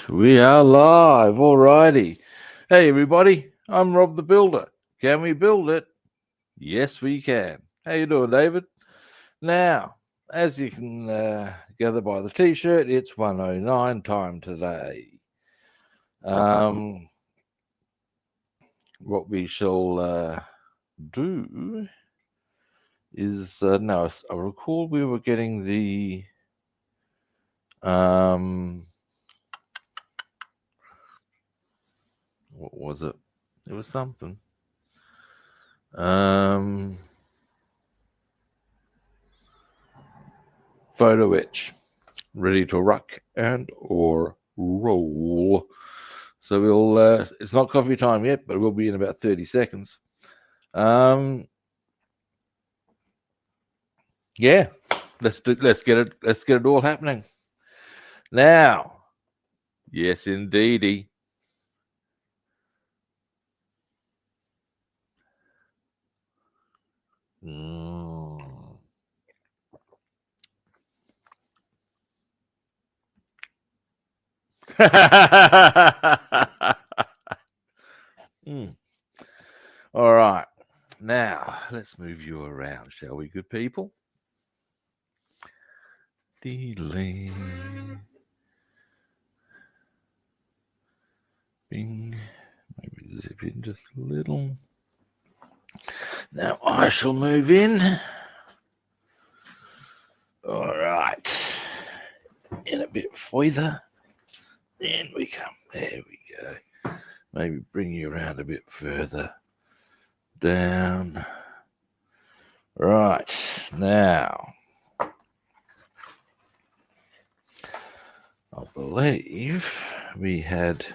We are live, alrighty. Hey everybody, I'm Rob the Builder. Can we build it? Yes, we can. How you doing, David? Now, as you can gather by the T-shirt, it's 1:09 time today. What we shall do is no, I recall we were getting the what was it? It was something. Photoetch, ready to rock and or roll. So we'll. It's not coffee time yet, but we'll be in about 30 seconds. Yeah, let's get it. Let's get it all happening now. Yes, indeedy. Mm. Mm. All right, now let's move you around, shall we, good people? Delay. Bing. Maybe zip in just a little. Now I shall move in. All right. In a bit further. In we come. There we go. Maybe bring you around a bit further. Down. Right. Now, I believe we had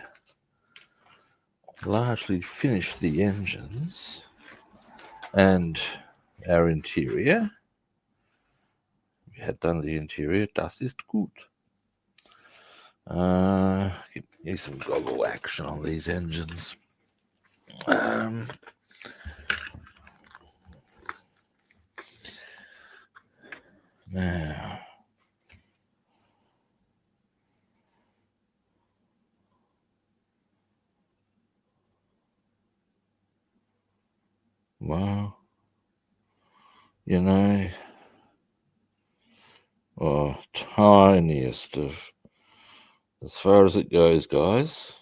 largely finished the engines and our interior. We had done the interior. Das ist gut. Give me some goggle action on these engines. Now, well, you know, tiniest of, as far as it goes, guys.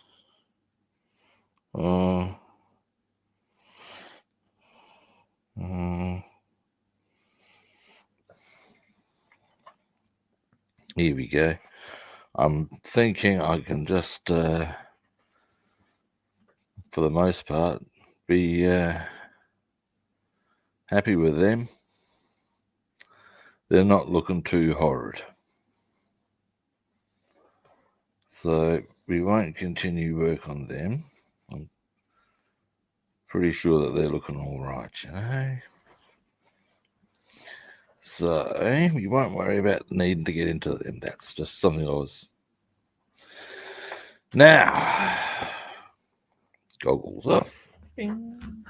Here we go. I'm thinking I can just, for the most part, be happy with them. They're not looking too horrid. So we won't continue work on them. I'm pretty sure that they're looking all right, you know. So you won't worry about needing to get into them. That's just something I was. Now, goggles off. Bing.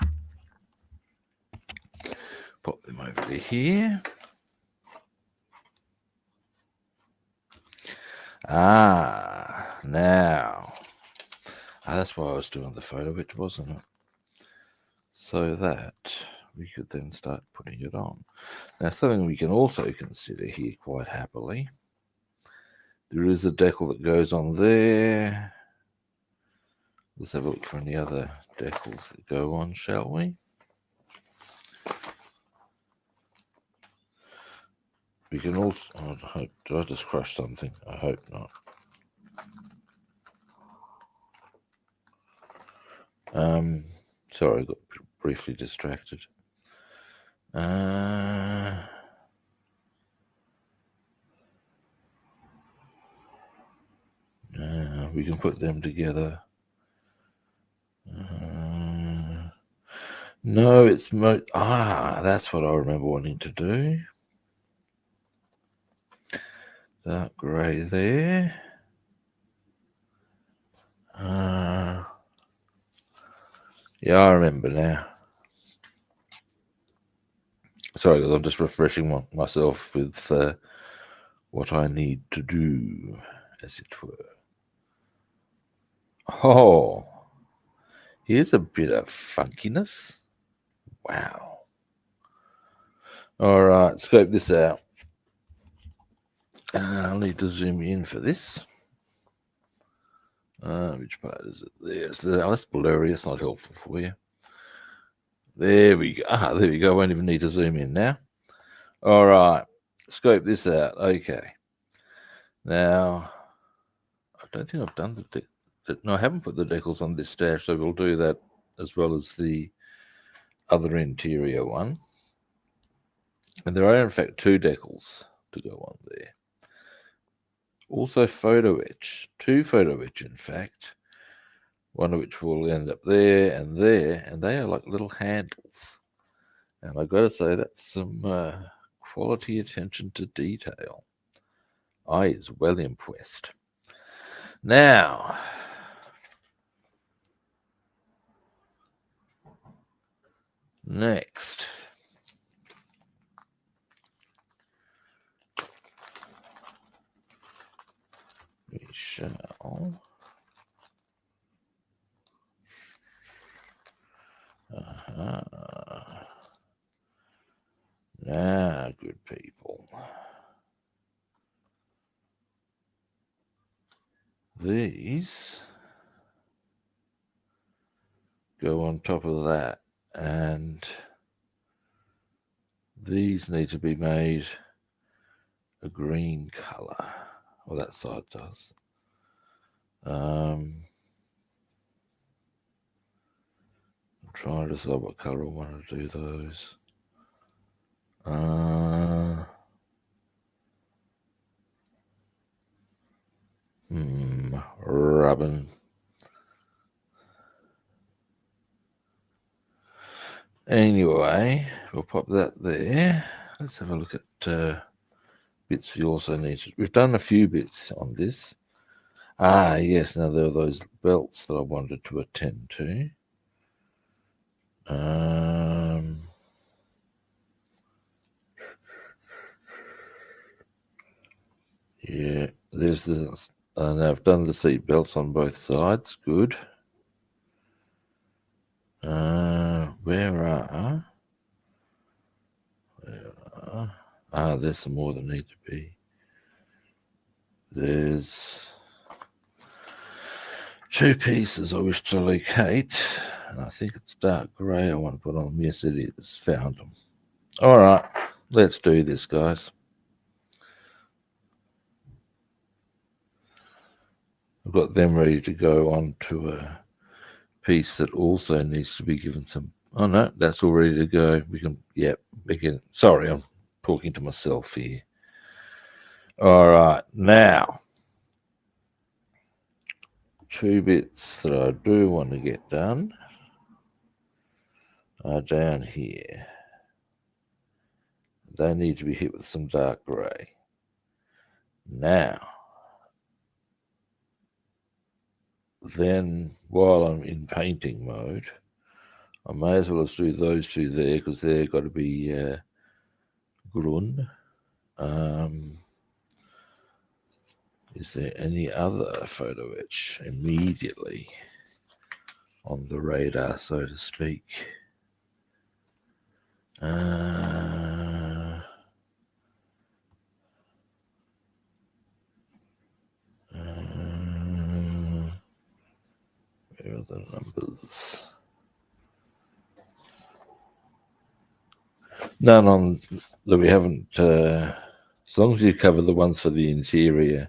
Pop them over to here. Now. That's why I was doing the photo etch, wasn't it? So that we could then start putting it on. Now, something we can also consider here quite happily. There is a decal that goes on there. Let's have a look for any other decals that go on, shall we? We can also. Oh, did I just crush something? I hope not. Sorry, I got briefly distracted. We can put them together. No, it's that's what I remember wanting to do. Dark grey there. Yeah, I remember now. Sorry, I'm just refreshing myself with what I need to do, as it were. Oh, here's a bit of funkiness. Wow. All right, scope this out. I'll need to zoom in for this. Which part is it? That's blurry. It's not helpful for you. There we go. There we go. Won't even need to zoom in now. All right, scope this out. Okay. Now, I don't think I've done no, I haven't put the decals on this dash, so we'll do that as well as the other interior one. And there are, in fact, 2 decals to go on there. Also photo etch. 2 photo etch, in fact. One of which will end up there, and they are like little handles. And I've got to say, that's some quality attention to detail. I is well impressed. Now, next, we shall now, good people, these go on top of that, and these need to be made a green color. Well, that side does. I'm trying to decide what color I want to do those. Rubbing. Anyway, we'll pop that there. Let's have a look at bits we also need to. We've done a few bits on this. Yes, now there are those belts that I wanted to attend to. Yeah, there's this. Now I've done the seat belts on both sides. Good. There's some more that need to be. There's 2 pieces I wish to locate, and I think it's dark grey I want to put on them. Yes, it is. Found them. All right, let's do this, guys. I've got them ready to go on to a piece that also needs to be given some. Oh no, that's all ready to go. We can. Sorry, I'm talking to myself here. All right, now 2 bits that I do want to get done are down here. They need to be hit with some dark grey. Now, then while I'm in painting mode, I may as well do those 2 there because they've got to be grun. Is there any other photo etch immediately on the radar, so to speak? Where are the numbers? None on that we haven't. As long as you cover the ones for the interior,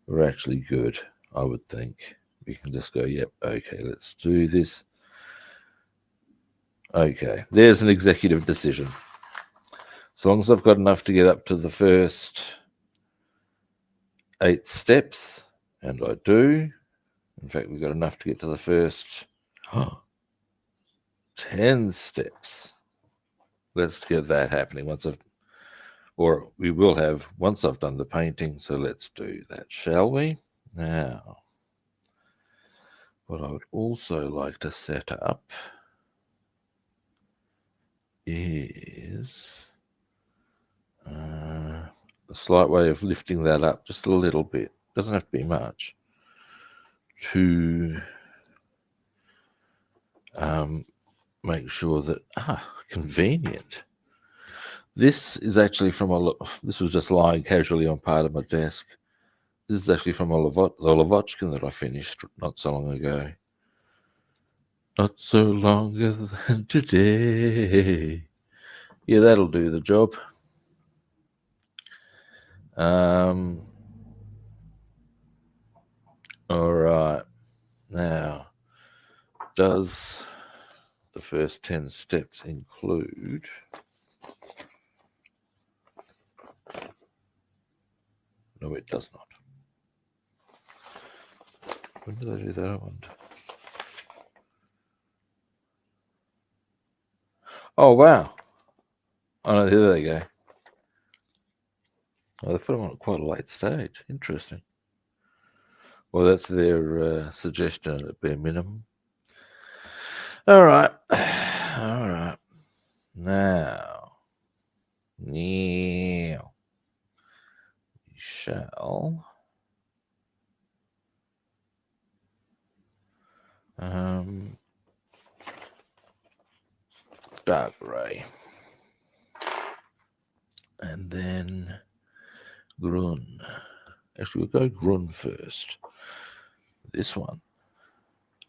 we're actually good, I would think. We can just go, yep, okay, let's do this. Okay, there's an executive decision. As long as I've got enough to get up to the first 8 steps, and I do. In fact, we've got enough to get to the first 10 steps. Let's get that happening once we will have once I've done the painting. So let's do that, shall we? Now, what I would also like to set up is a slight way of lifting that up just a little bit. Doesn't have to be much. to make sure that, convenient. This is actually from this was just lying casually on part of my desk. This is actually from the Lavochkin that I finished not so long ago. Not so long ago than today. Yeah, that'll do the job. All right. Now, does the first 10 steps include... No, it does not. When did I do that one? Oh, wow. Oh, no, there they go. Oh, they put them on at quite a late stage. Interesting. Well, that's their suggestion at bare minimum. All right. All right. Now, we shall dark grey. And then Grun. Actually, we'll go Grun first. This one.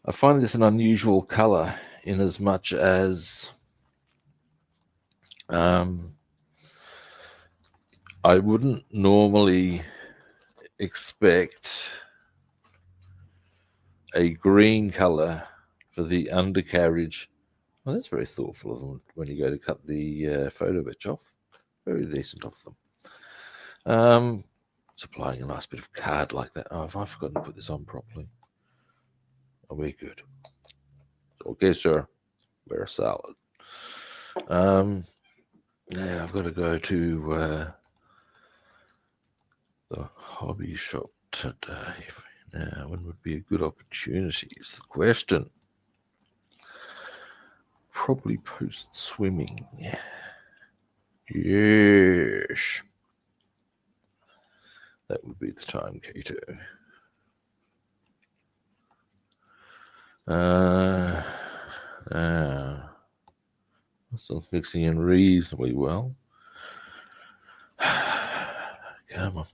I find this an unusual colour in as much as I wouldn't normally expect a green colour for the undercarriage. Well, that's very thoughtful of them when you go to cut the photoetch off. Very decent of them. Supplying a nice bit of card like that. Oh, have I forgotten to put this on properly? Oh, we're good. Okay, sir. We're solid. Now I've got to go to the hobby shop today. Now, when would be a good opportunity is the question. Probably post swimming. Yes. That would be the time, Kato. Still mixing in reasonably well. Come on.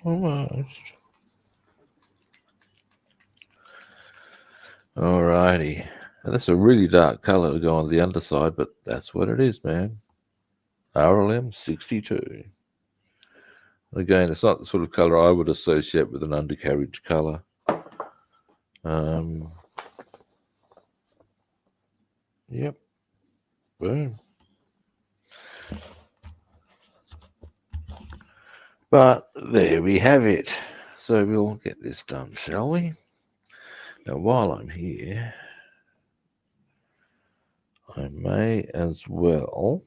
Almost. Alrighty. Now, that's a really dark color to go on the underside, but that's what it is, man. RLM 62. Again, it's not the sort of color I would associate with an undercarriage color. Yep. Boom. But there we have it. So we'll get this done, shall we? Now, while I'm here, I may as well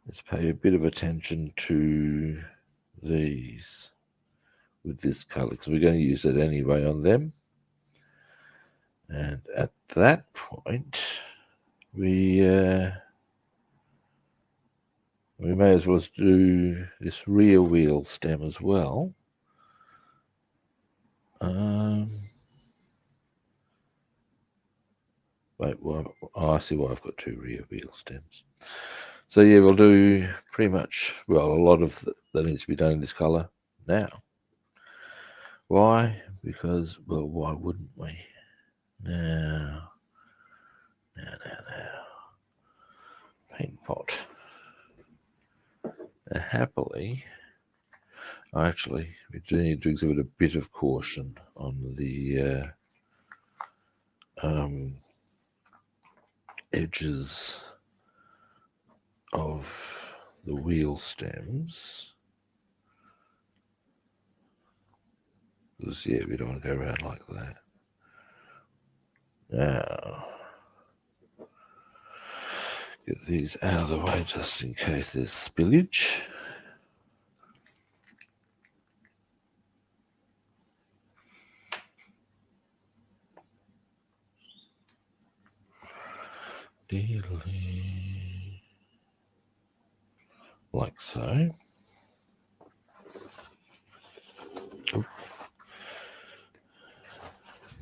let's pay a bit of attention to these with this color, because we're going to use it anyway on them. And at that point, we may as well do this rear wheel stem as well. Wait, well, I see why I've got two rear wheel stems. So yeah, we'll do pretty much, well, a lot of that needs to be done in this color now. Why? Because, well, why wouldn't we? Now. Paint pot. Now, happily, actually, we do need to exhibit a bit of caution on the edges of the wheel stems. Because, yeah, we don't want to go around like that. Now, get these out of the way just in case there's spillage. like so.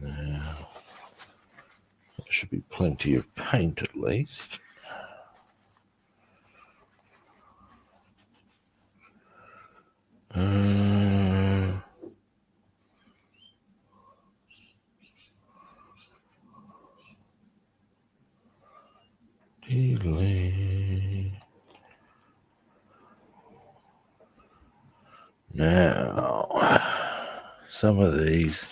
Now, there should be plenty of paint at least. Now, some of these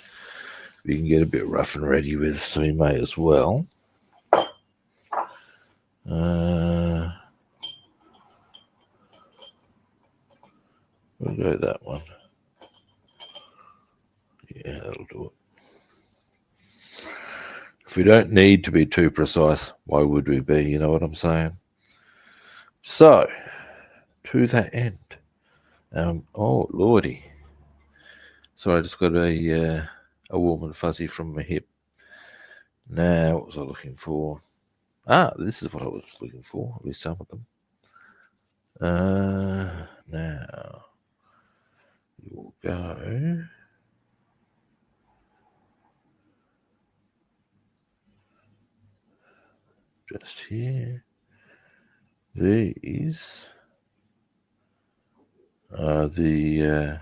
we can get a bit rough and ready with, so we may as well. We'll go that one. Yeah, that'll do it. If we don't need to be too precise, why would we be? You know what I'm saying? So, to that end, oh lordy! So I just got a warm and fuzzy from my hip. Now, what was I looking for? This is what I was looking for. At least some of them. Now you will go. Just here. These are the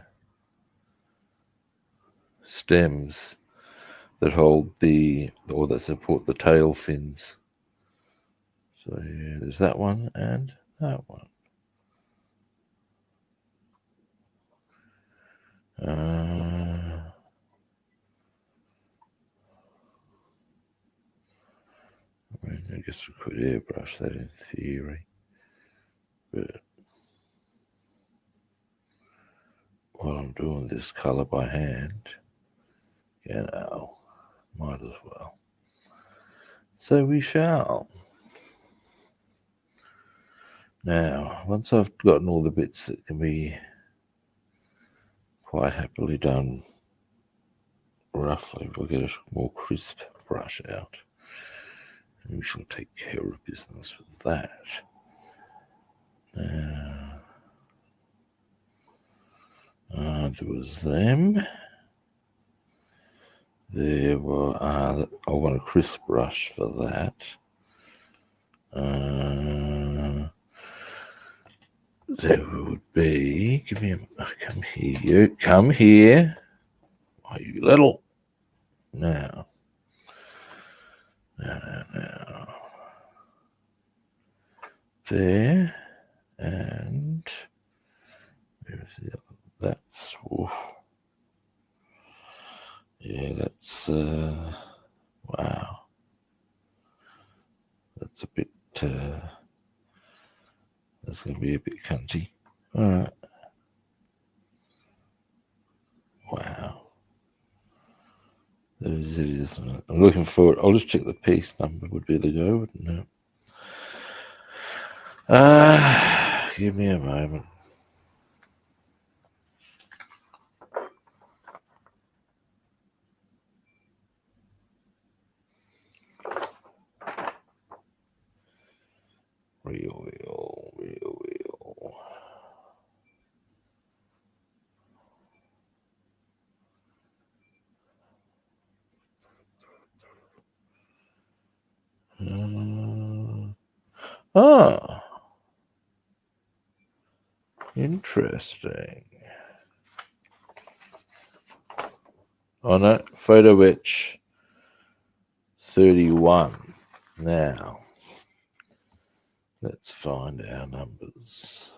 stems that hold or that support the tail fins. So yeah, there's that one and that one. I guess we could airbrush that in theory, but while I'm doing this colour by hand, might as well. So we shall. Now, once I've gotten all the bits that can be quite happily done roughly, we'll get a more crisp brush out. And we shall take care of business with that. Now, there was them. There were, I want a crisp brush for that. There would be, come here, come here. Are you little? Now. There, and that's, yeah, that's, wow. That's a bit, that's going to be a bit cunty. All right. Wow. There's it, isn't it? I'm looking for it. I'll just check the piece number would be the go, wouldn't it? Give me a moment. Real. Interesting. Oh no, photoetch 31. Now, let's find our numbers.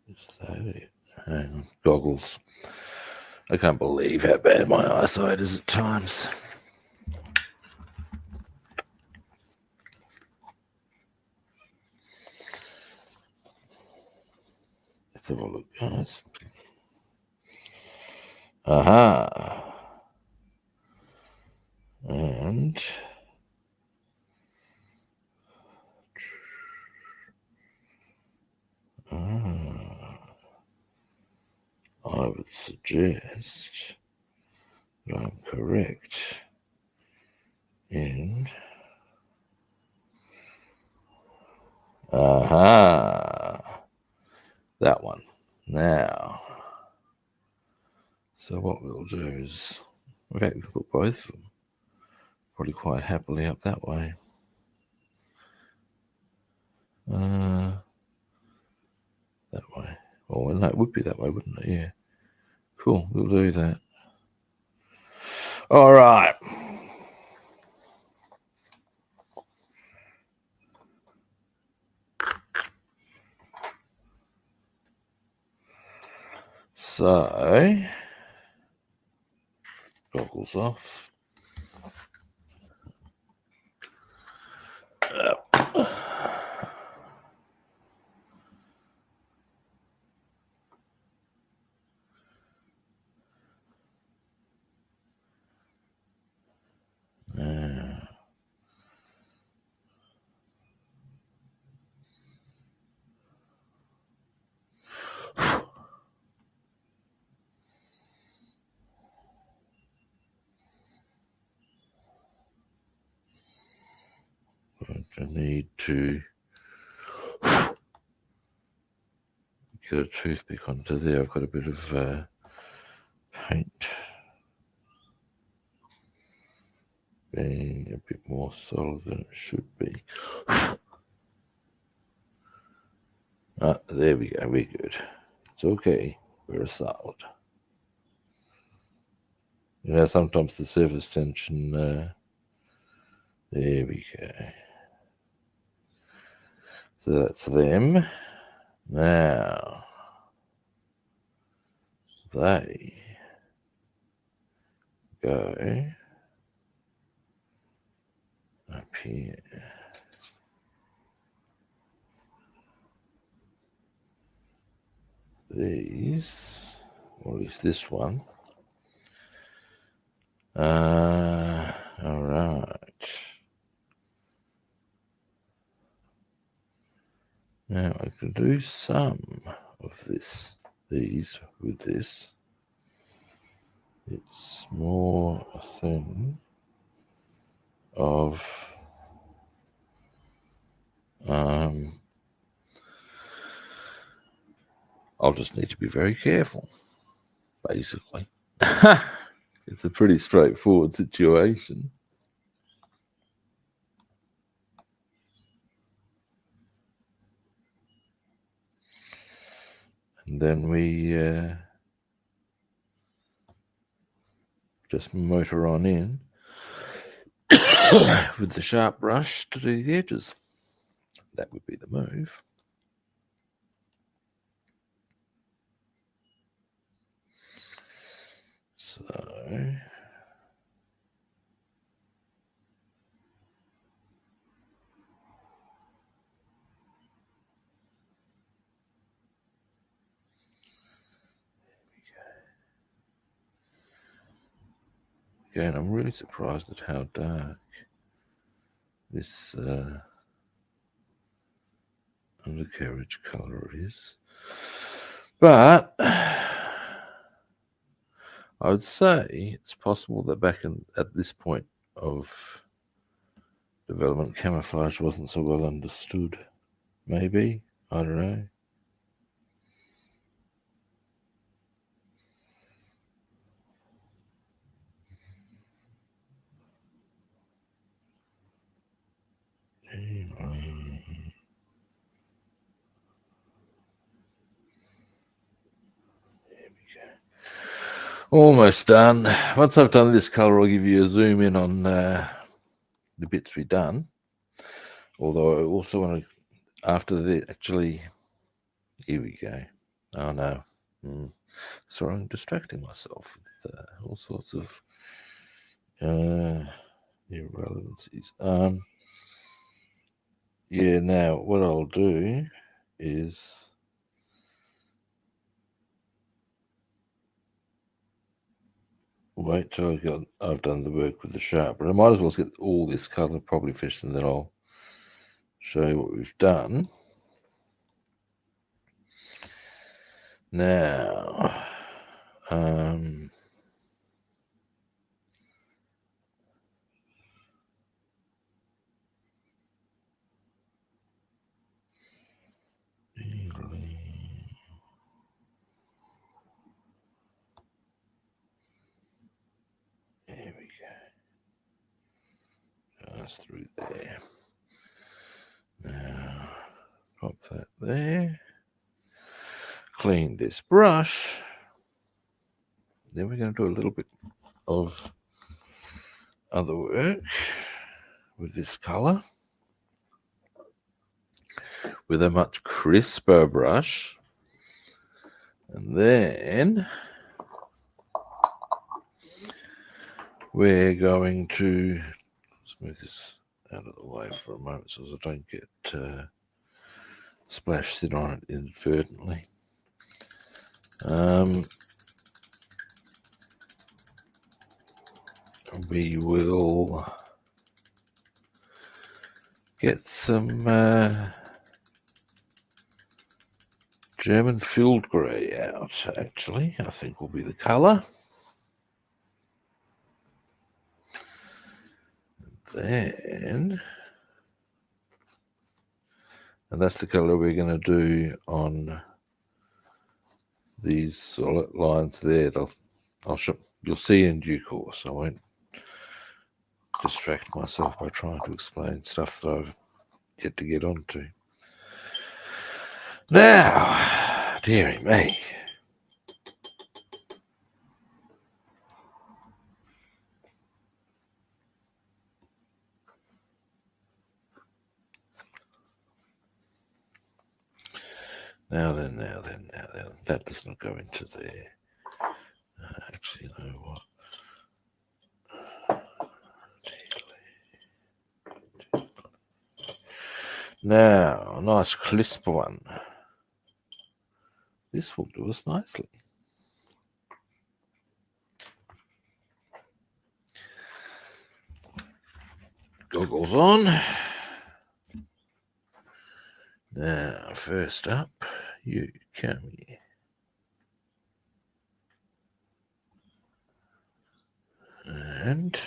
Is that it? Hang on, goggles. I can't believe how bad my eyesight is at times. Let's have a look, guys. Aha. And I would suggest I'm correct in that one. Now, so what we'll do is, in fact, we can put both of them probably quite happily up that way. That way. Oh, well, no, it would be that way, wouldn't it? Yeah. Cool, we'll do that. All right. So, goggles off. I need to get a toothpick onto there. I've got a bit of paint being a bit more solid than it should be. There we go, we're good. It's okay, we're solid. You know, sometimes the surface tension, there we go. So that's them. Now, they go up here. These, or at least this one. All right. Now I can do some of these with this. It's more a thing of I'll just need to be very careful, basically. It's a pretty straightforward situation. And then we just motor on in with the sharp brush to do the edges. That would be the move. So again, I'm really surprised at how dark this undercarriage color is. But I would say it's possible that back at this point of development, camouflage wasn't so well understood. Maybe, I don't know. Almost done. Once I've done this color, I'll give you a zoom in on the bits we've done. Although I also want to, after the, actually, here we go. Oh no. Sorry, I'm distracting myself with all sorts of irrelevancies. Yeah, now what I'll do is wait till I've done the work with the sharpener. I might as well get all this colour probably finished, and then I'll show you what we've done. Now, go. Just through there. Now, pop that there. Clean this brush. Then we're going to do a little bit of other work with this colour with a much crisper brush. And then we're going to move this out of the way for a moment so I don't get splashed it on it inadvertently. We will get some German filled grey out, actually, I think will be the colour. Then, and that's the colour we're going to do on these solid lines there. You'll see in due course. I won't distract myself by trying to explain stuff that I've yet to get onto. Now, dearie me. Now then, that does not go into there. Actually, you know what? Now, a nice crisp one. This will do us nicely. Goggles on. Now, first up, you come here. And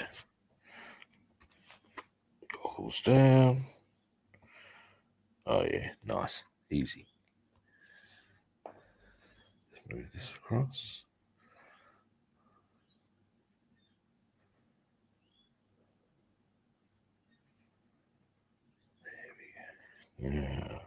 goggles down. Oh yeah, nice, easy. Move this across. There we go. Yeah.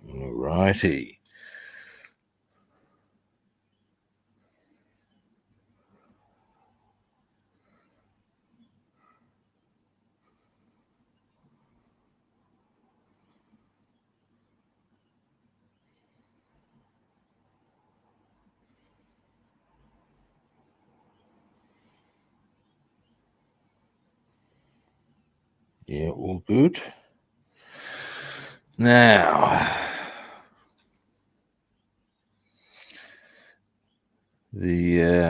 Alrighty. Yeah, all good. Now,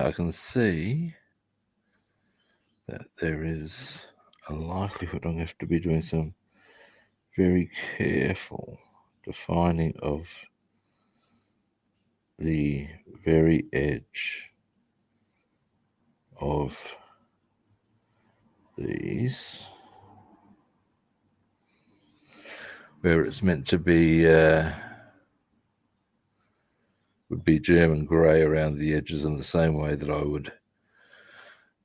I can see that there is a likelihood I'm going to have to be doing some very careful defining of the very edge of these, where it's meant to be would be German grey around the edges in the same way that I would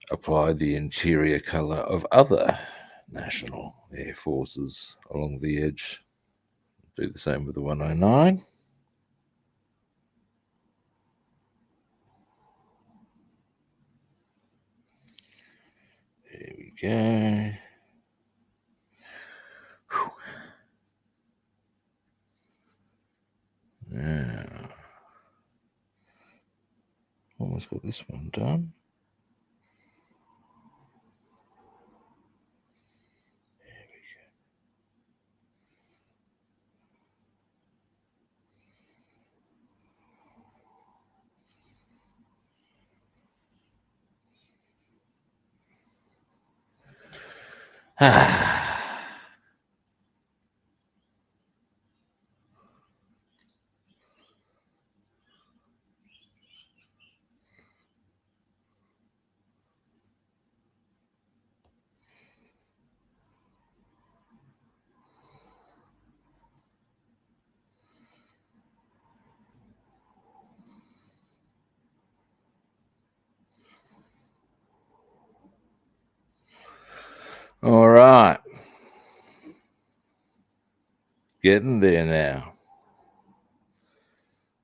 apply the interior colour of other national air forces along the edge. Do the same with the 109. There we go. Now, almost got this one done. All right. Getting there now.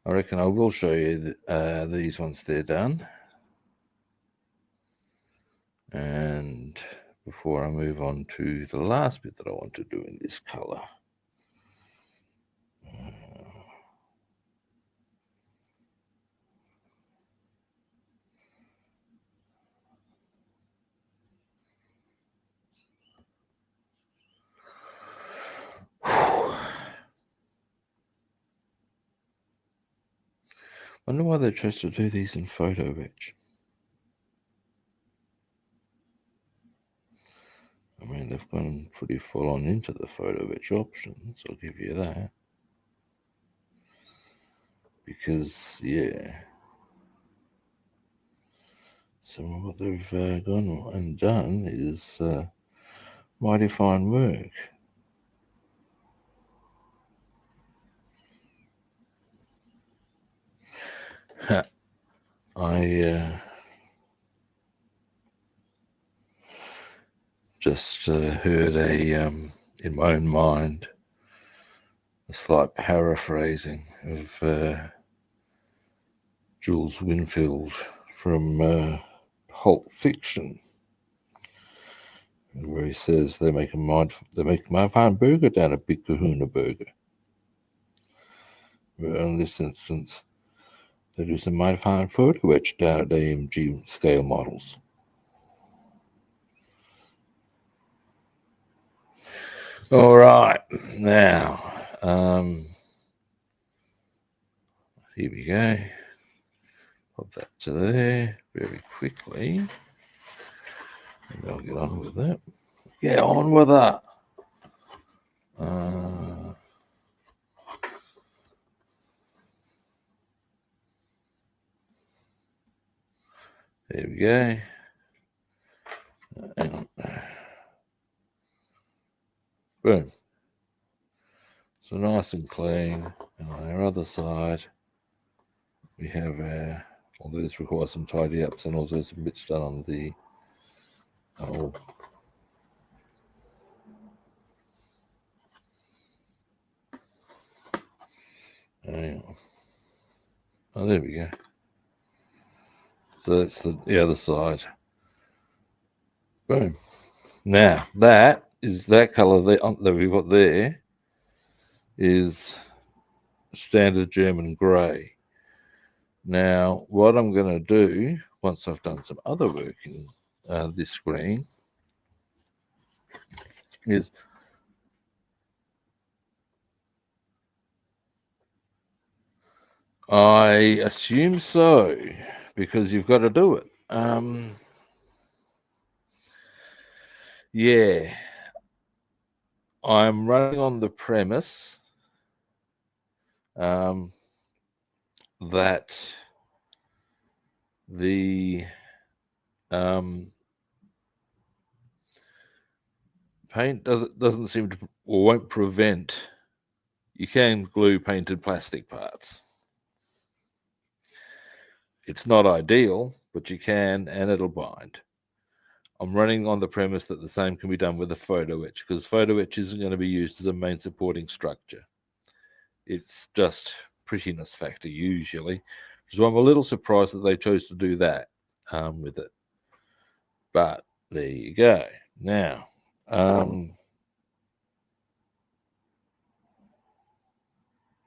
I reckon I will show you these once they're done. And before I move on to the last bit that I want to do in this color. Wonder why they chose to do these in photoetch. I mean, they've gone pretty full on into the photoetch options, I'll give you that. Because, yeah, some of what they've gone and done is mighty fine work. I just heard in my own mind, a slight paraphrasing of Jules Winfield from Pulp Fiction, where he says they make my fine burger down at Big Kahuna Burger. But in this instance, they do some mighty fine photo etch down at AMG scale models. All right, now here we go. Pop that to there very quickly. And I'll get on with that. Get on with that. There we go. Hang on. Boom. So nice and clean. And on our other side, we have although this requires some tidy ups and also some bits done on the hang on. Oh, there we go. So that's the other side. Boom. Now that color that we've got there is standard German grey. Now what I'm going to do once I've done some other work in this screen is I assume so, because you've got to do it. Yeah, I'm running on the premise that the paint doesn't seem to, or won't prevent. You can glue painted plastic parts. It's not ideal, but you can, and it'll bind. I'm running on the premise that the same can be done with a photo etch, because photo etch isn't going to be used as a main supporting structure. It's just prettiness factor usually. So I'm a little surprised that they chose to do that with it. But there you go. Now,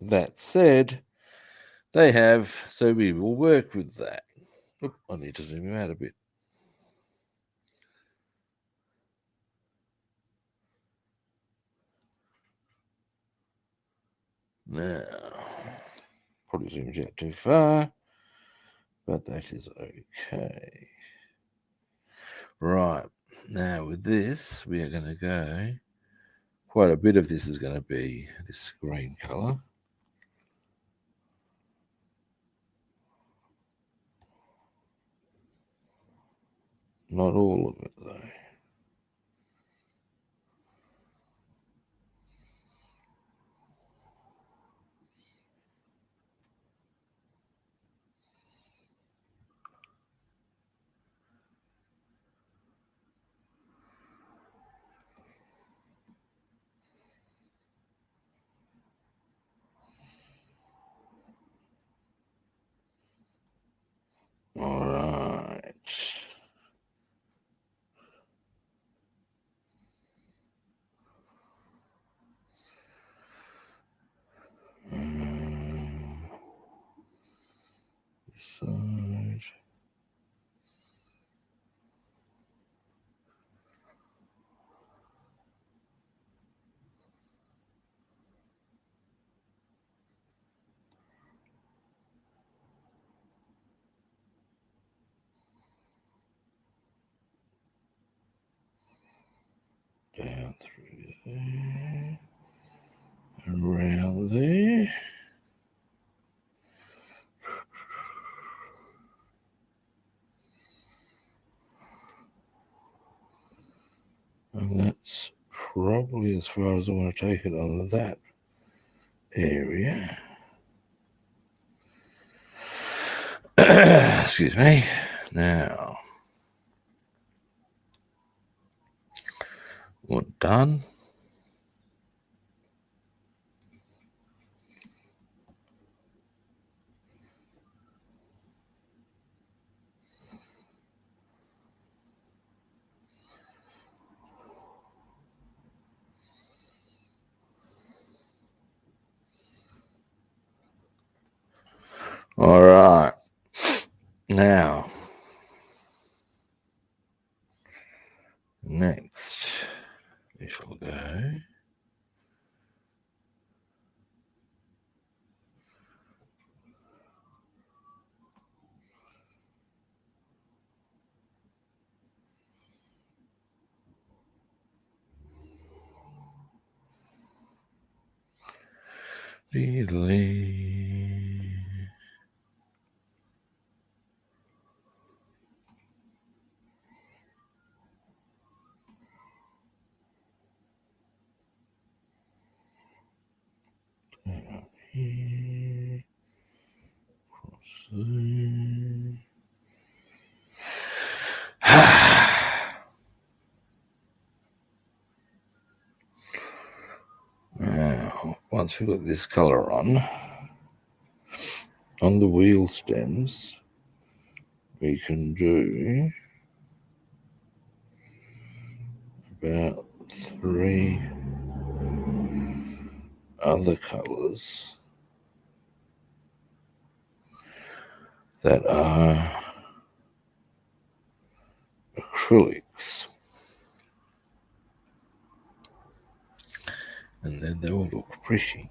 that said, they have, so we will work with that. Oop, I need to zoom out a bit. Now, probably zoomed out too far, but that is okay. Right. Now with this, we are going to go, quite a bit of this is going to be this green colour. Not all of it though. All right. Side. Down through there. Around there. And that's probably as far as I want to take it on that area. Excuse me. Now, what done? All right. Now, next, this will go. Delete. Here. Proceed. Now, once we've got this colour on the wheel stems, we can do about 3 other colours that are acrylics, and then they will look pretty.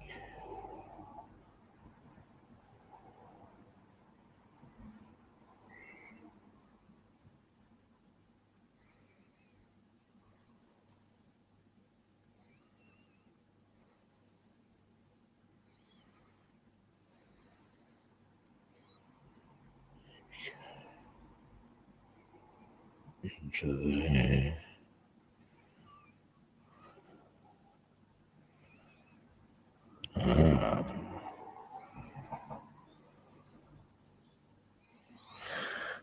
Into there.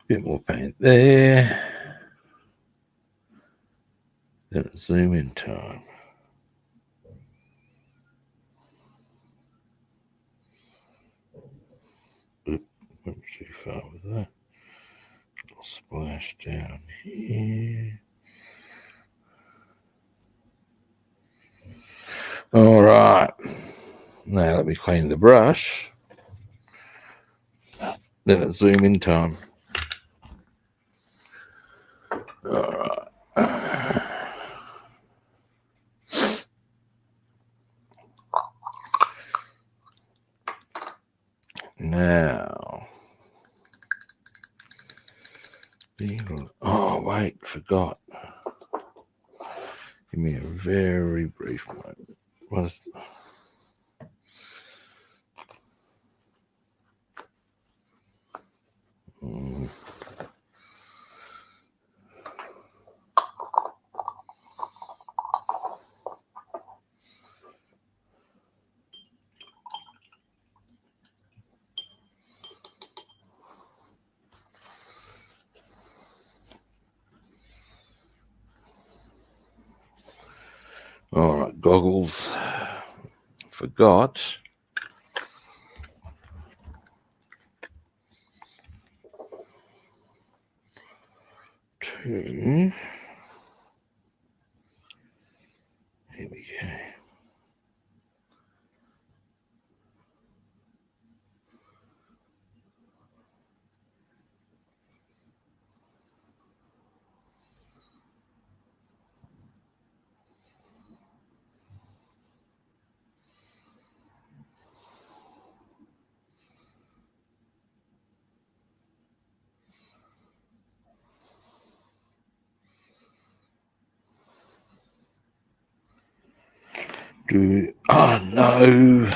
Bit more paint there. Then it's zoom in time. Oop, went too far with that. Little splash down here. All right. Now let me clean the brush. Then it's zoom in time. All right. Now, oh wait, forgot. Give me a very brief moment. All right, goggles. Forgot. Here we go. Oh no,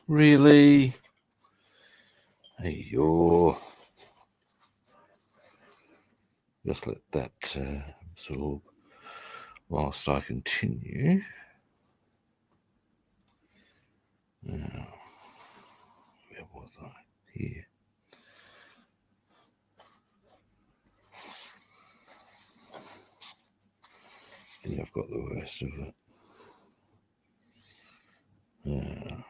really? Hey, just let that absorb whilst I continue. Now, where was I? Here. I think I've got the worst of it. Now,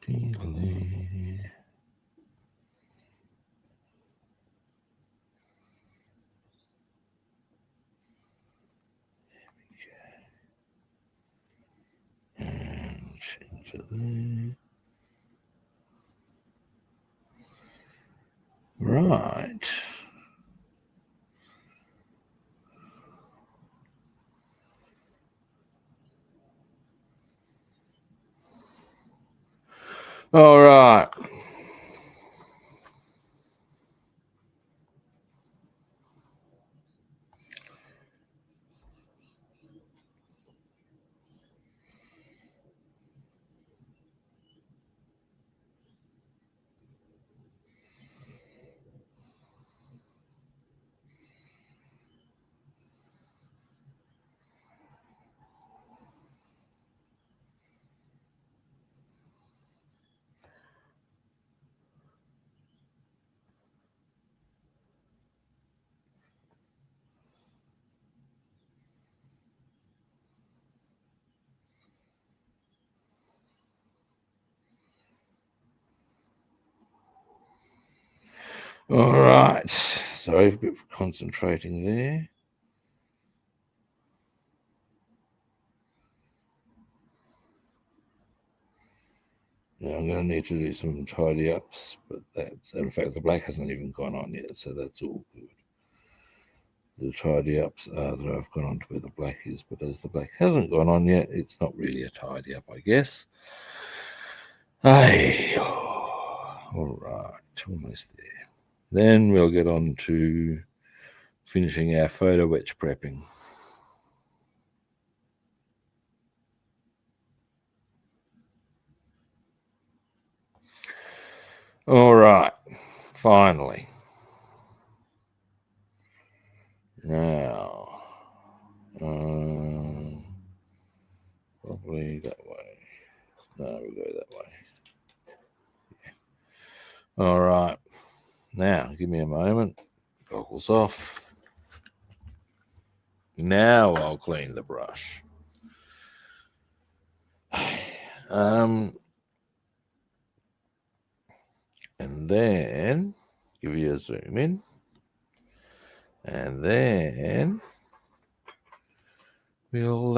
and into there. Right. All right. All right. Sorry, a bit of concentrating there. Now I'm going to need to do some tidy ups, but that's, in fact, the black hasn't even gone on yet, so that's all good. The tidy ups are that I've gone on to where the black is, but as the black hasn't gone on yet, it's not really a tidy up, I guess. Hey, all right, almost there. Then we'll get on to finishing our photo etch prepping. All right, finally. Now, probably that way. No, we'll go that way. All right. Now, give me a moment. Goggles off. Now I'll clean the brush. And then give you a zoom in. And then we'll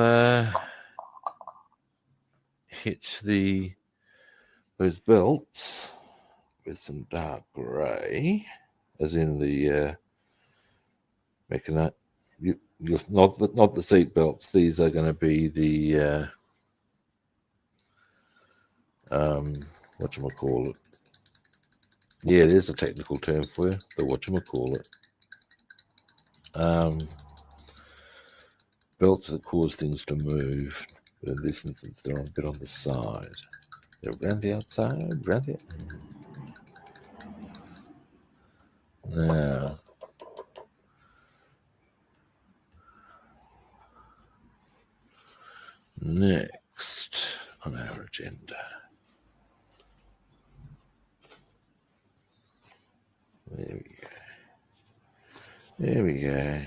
hit those belts with some dark grey, as in the mechanite. Not the seat belts. These are going to be the whatchamacallit, Yeah, there's a technical term for you, the whatchamacallit. Belts that cause things to move. But in this instance, they're a bit on the side. They're around the outside, around the... Now, next on our agenda. There we go. There we go.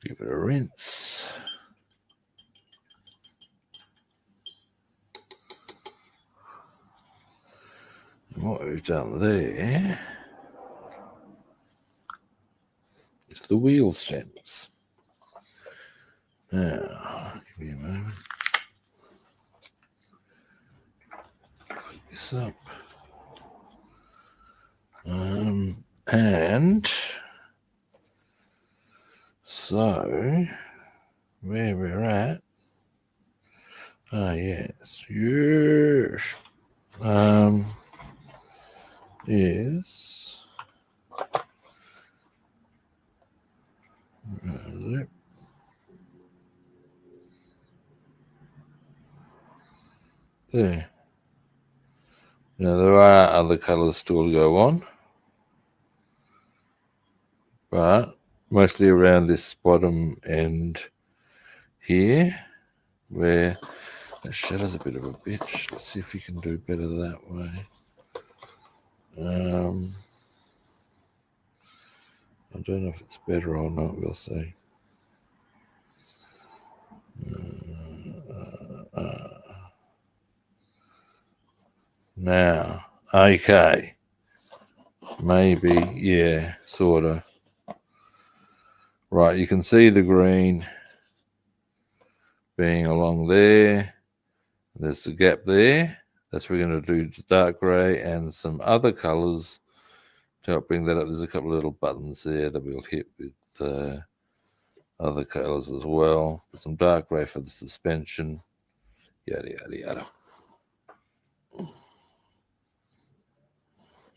Give it a rinse. And what we've done there is the wheel stems. Now, give me a moment. Pick this up. And so where we're at, yes, is there. Now there are other colours still to go on, but mostly around this bottom end here, where the shadow's a bit of a bitch. Let's see if we can do better that way. I don't know if it's better or not, we'll see. Now, okay. Maybe, yeah, sort of. Right, you can see the green being along there. There's a gap there. That's what we're going to do dark grey and some other colours to help bring that up. There's a couple of little buttons there that we'll hit with other colours as well. Some dark grey for the suspension. Yada, yada, yada.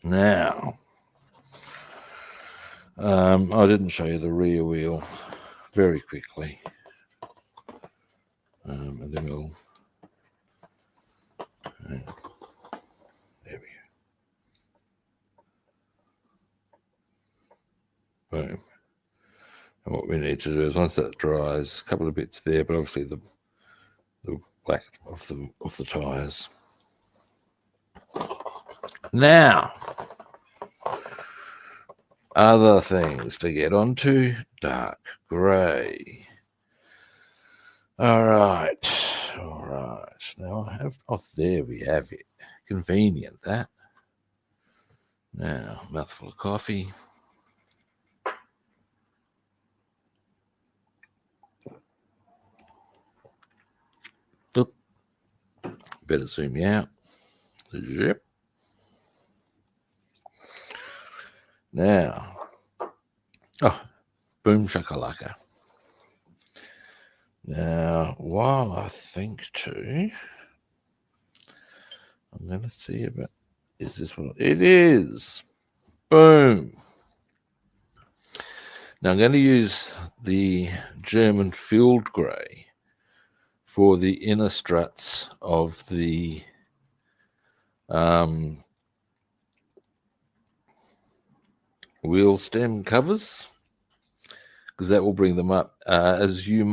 Now, I didn't show you the rear wheel very quickly. And then we'll... there we go. Boom. And what we need to do is once that dries, a couple of bits there, but obviously the black of the tyres. Now, other things to get onto, dark grey. All right. Now I have, there we have it. Convenient, that. Now, mouthful of coffee. Oop. Better zoom you out. Yep. Now, boom shakalaka. Now, while I think too, I'm going to see about, is this one? It is. Boom. Now I'm going to use the German field grey for the inner struts of the wheel stem covers, because that will bring them up. As you'd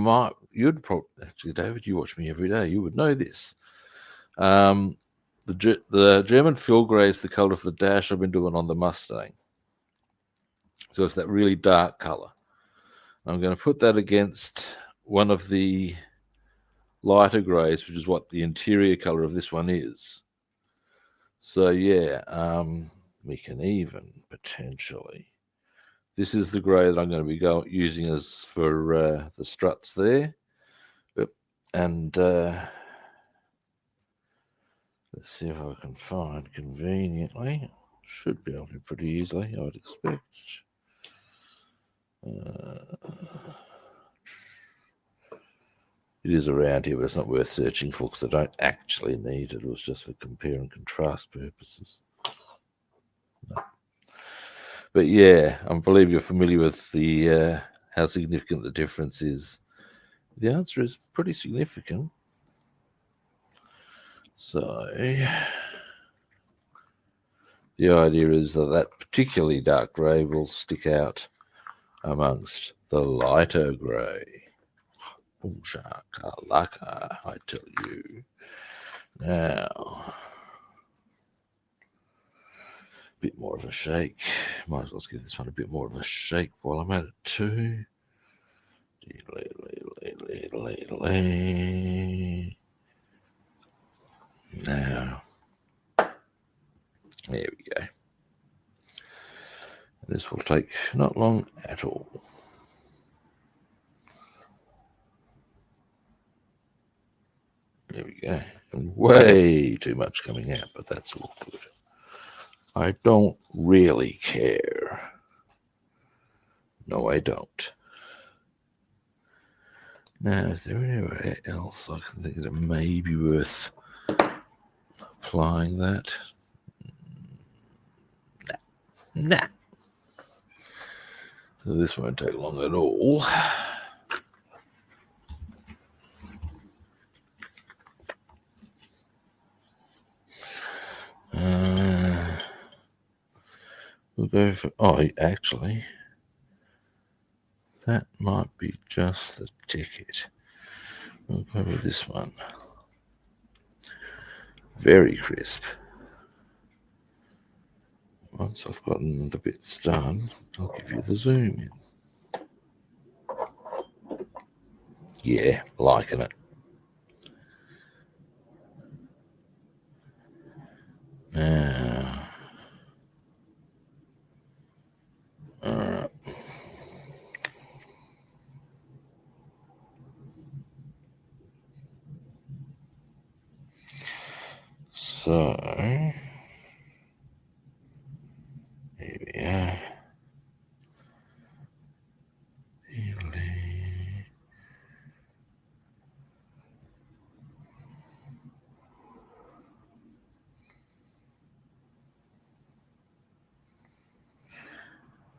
probably, actually, David, you watch me every day, you would know this. The German field grey is the colour of the dash I've been doing on the Mustang. So it's that really dark colour. I'm going to put that against one of the lighter greys, which is what the interior colour of this one is. So yeah, we can even potentially... This is the grey that I'm going to be using as for the struts there. And let's see if I can find conveniently. Should be able to pretty easily, I would expect. It is around here, but it's not worth searching for because I don't actually need it. It was just for compare and contrast purposes. No. But yeah, I believe you're familiar with the how significant the difference is. The answer is pretty significant. So the idea is that that particularly dark grey will stick out amongst the lighter grey. Shakalaka, I tell you. Now, a bit more of a shake. Might as well give this one a bit more of a shake while I'm at it too. Now, there we go. This will take not long at all. There we go. And way too much coming out, but that's all good. I don't really care. No, I don't. Now, is there anywhere else I can think that may be worth applying that? Nah. So this won't take long at all. We'll go for, oh, actually, that might be just the ticket. We'll go with this one. Very crisp. Once I've gotten the bits done, I'll give you the zoom in. Yeah, liking it. Now, alright. So, here we are.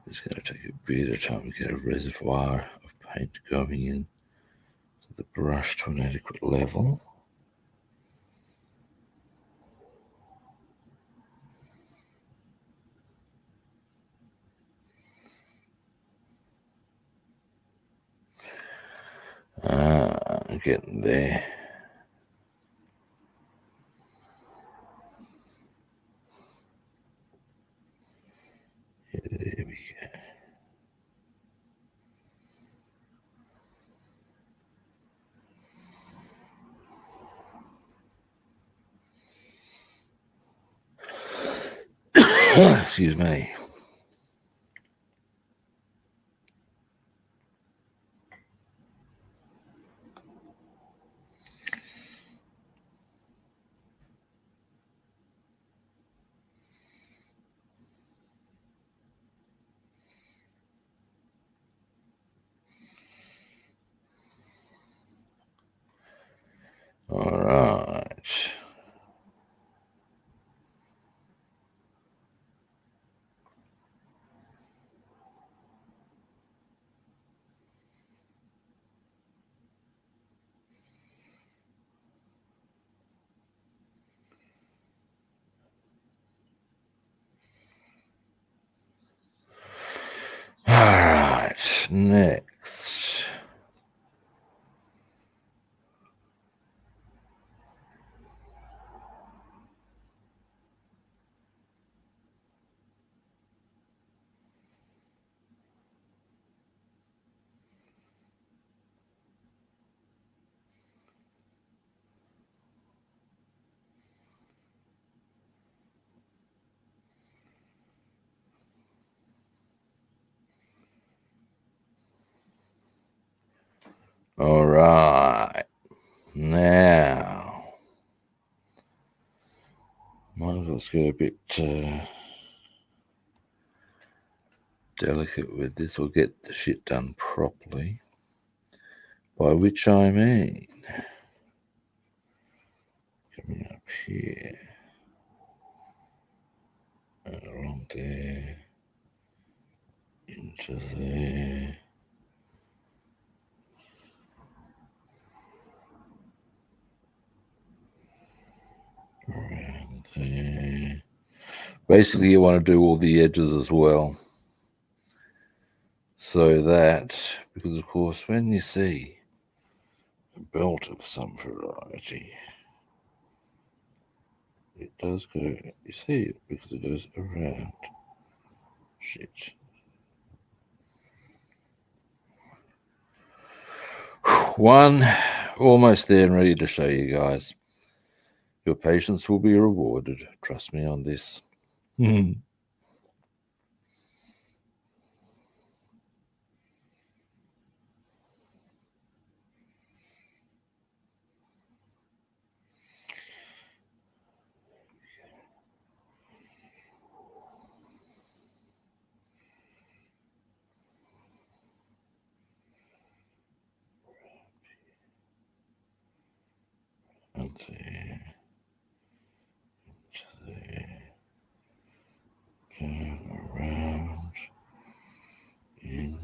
It's going to take a bit of time to get a reservoir of paint going in to the brush to an adequate level. I'm getting there. There we go. Excuse me. All right. All right. Next. All right. Now, might as well get a bit delicate with this or get the shit done properly. By which I mean, Coming up here. And around there. Into there. Around there. Basically, you want to do all the edges as well. So that, because of course, when you see a belt of some variety, it does go, you see it because it goes around. Shit. One, almost there and ready to show you guys. Your patience will be rewarded. Trust me on this. And there, there, going around, in.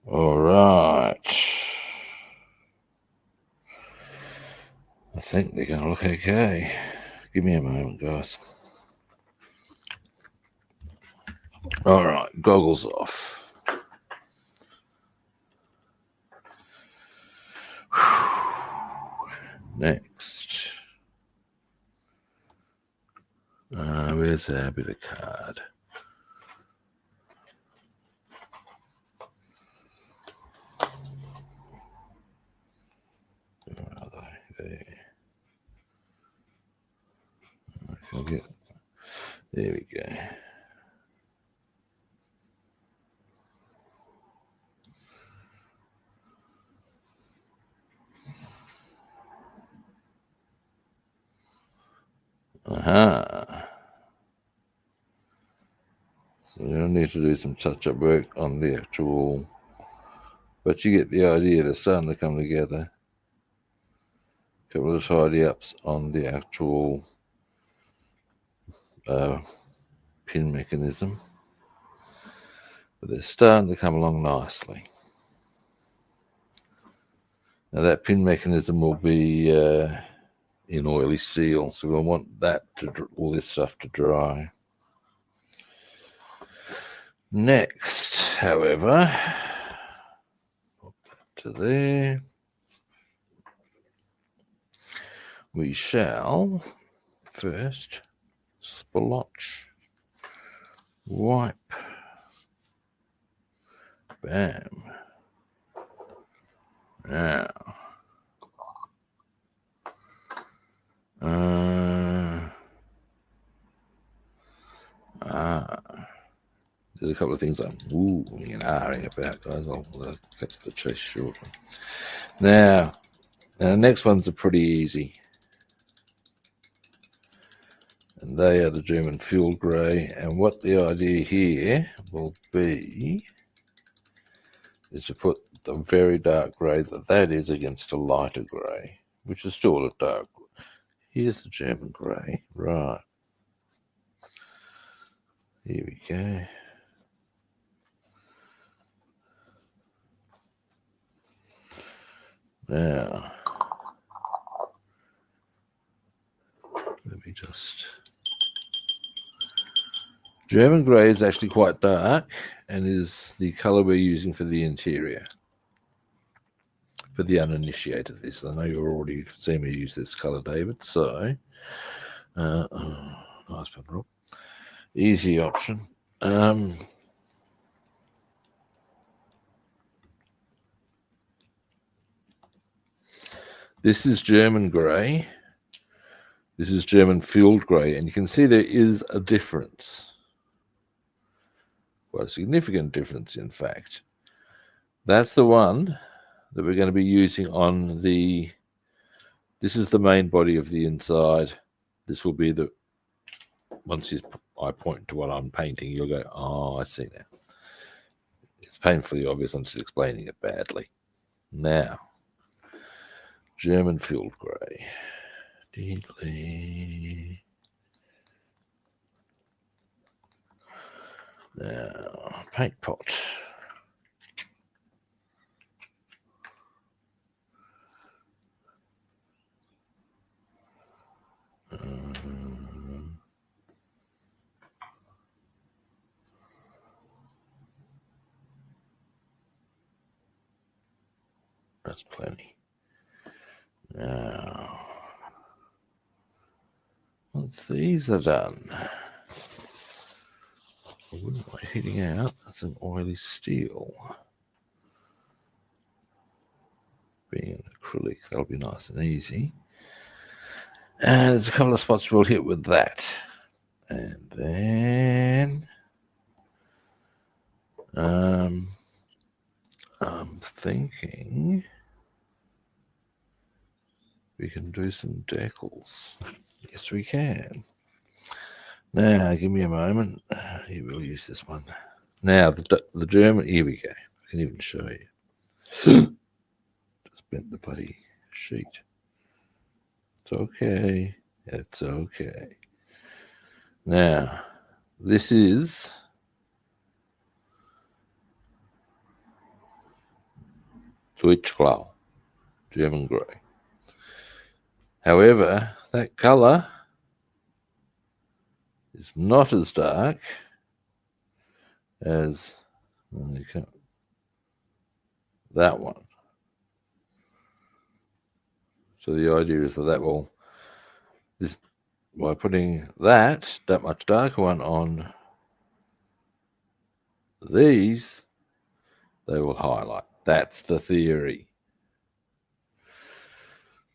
All right. I think they're going to look okay. Give me a moment, guys. All right, goggles off. Next. Where's our bit of card? Where are they? There. There we go. Aha. So we'll need to do some touch-up work on the actual, but you get the idea. They're starting to come together. A couple of tidy-ups on the actual pin mechanism, but they're starting to come along nicely. Now that pin mechanism will be in oily steel, so we'll want that to all this stuff to dry. Next, however, put that to there. We shall first splotch, wipe, bam. Now, there's a couple of things I'm ahhing about, guys. I'll cut to the chase shortly. Now, the next ones are pretty easy. And they are the German fuel grey. And what the idea here will be is to put the very dark grey that is against a lighter grey, which is still a dark. Here's the German grey. Right. Here we go. Now, let me just... German grey is actually quite dark and is the colour we're using for the interior. For the uninitiated, this. I know you've already seen me use this colour, David, so... nice one, Rob. Easy option. This is German grey. This is German field grey, and you can see there is a difference. Quite a significant difference, in fact. That's the one that we're going to be using on the... This is the main body of the inside. This will be the... Once I point to what I'm painting, you'll go, oh, I see now. painfully obvious. I'm just explaining it badly. Now, German field grey. Delete. Now, paint pot. That's plenty. Now, once these are done, I wouldn't mind heating out some oily steel. Being an acrylic, that'll be nice and easy. And there's a couple of spots we'll hit with that. And then I'm thinking we can do some decals. Yes, we can. Now, give me a moment. Here, we'll use this one. Now, the German, here we go. I can even show you. Just bent the bloody sheet. It's okay. It's okay. Now, this is Deutschblau, German grey. However, that colour is not as dark as that one. So the idea is that will, by putting that much darker one on these, they will highlight. That's the theory.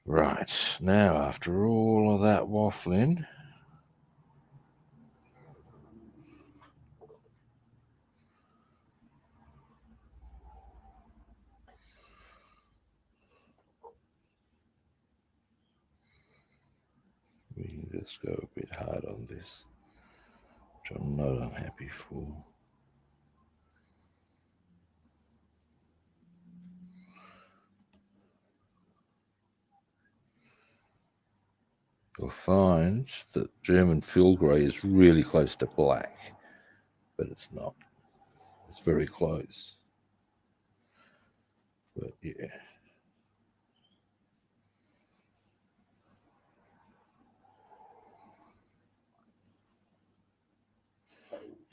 Right, now after all of that waffling, we can just go a bit hard on this, which I'm not unhappy for. You'll find that German field grey is really close to black, but it's not. It's very close. But yeah.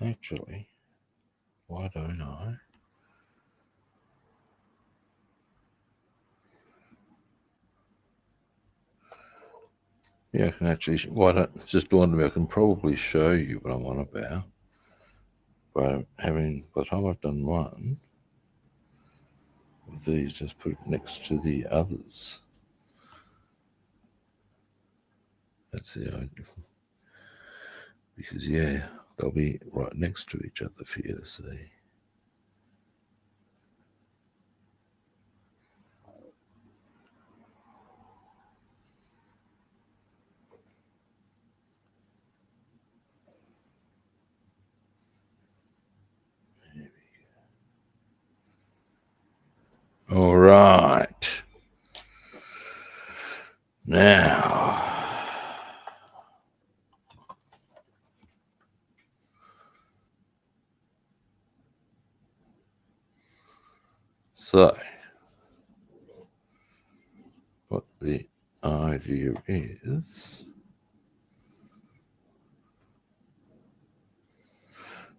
Actually, why don't I? Yeah, I can actually, why don't, it's just dawned on me, I can probably show you what I'm on about by having, by the time I've done one of these, just put it next to the others. That's the idea. Because, yeah, they'll be right next to each other for you to see. All right. Now, so what the idea is,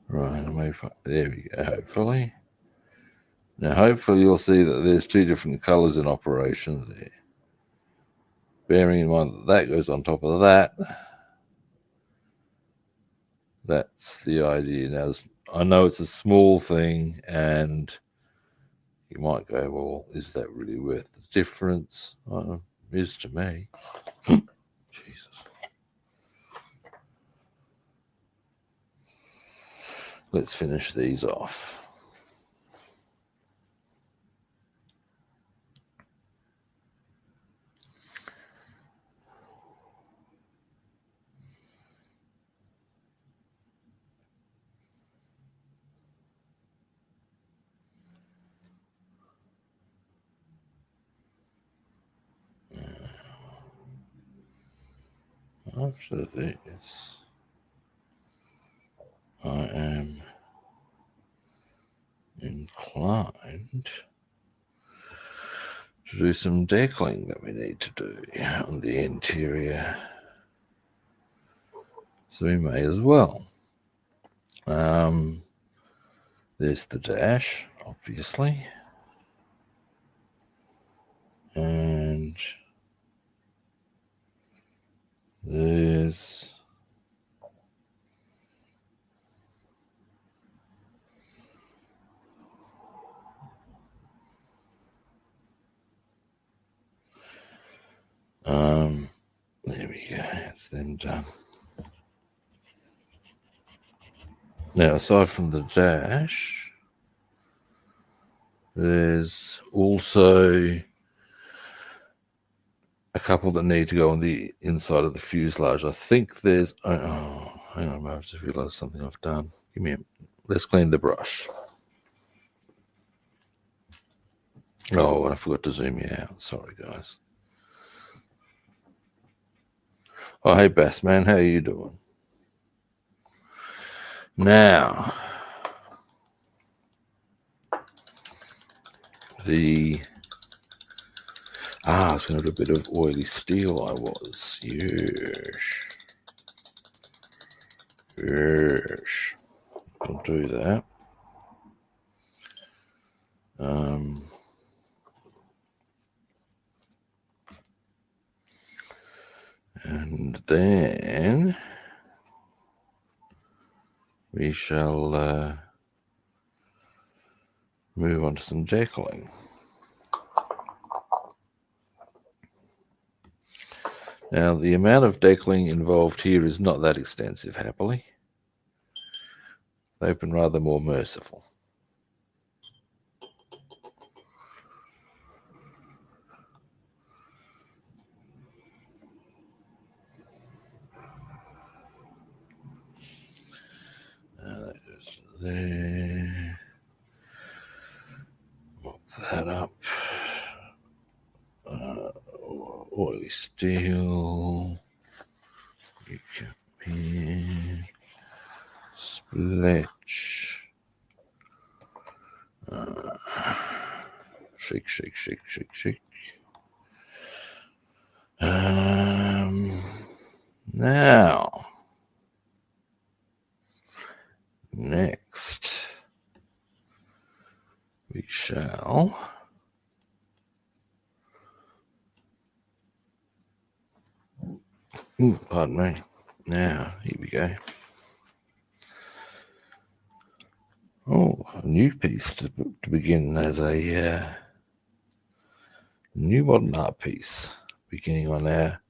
right, there we go, hopefully. Now, hopefully you'll see that there's two different colors in operation there. Bearing in mind that that goes on top of that. That's the idea. Now, I know it's a small thing, and you might go, well, is that really worth the difference? It is to me. Jesus. Let's finish these off. after this, I am inclined to do some deckling that we need to do on the interior. So we may as well. There's the dash, obviously. And there's there we go, it's them done. Now, aside from the dash, there's also a couple that need to go on the inside of the fuselage. I think there's, hang on, I've just realised something I've done. Give me a, let's clean the brush. Oh, and I forgot to zoom you out. Sorry, guys. Oh, hey, Bass man, how are you doing? Now, I was going to do a bit of oily steel, I was. Yes. I'll do that. And then we shall move on to some deckling. Now, the amount of deckling involved here is not that extensive, happily. They've been rather more merciful. That goes there. Mop that up. Oily steel. Spletch. Shake, shake, shake, shake, shake. Now, next, we shall pardon me. Now, here we go. Oh, a new piece to begin as a new modern art piece, beginning on our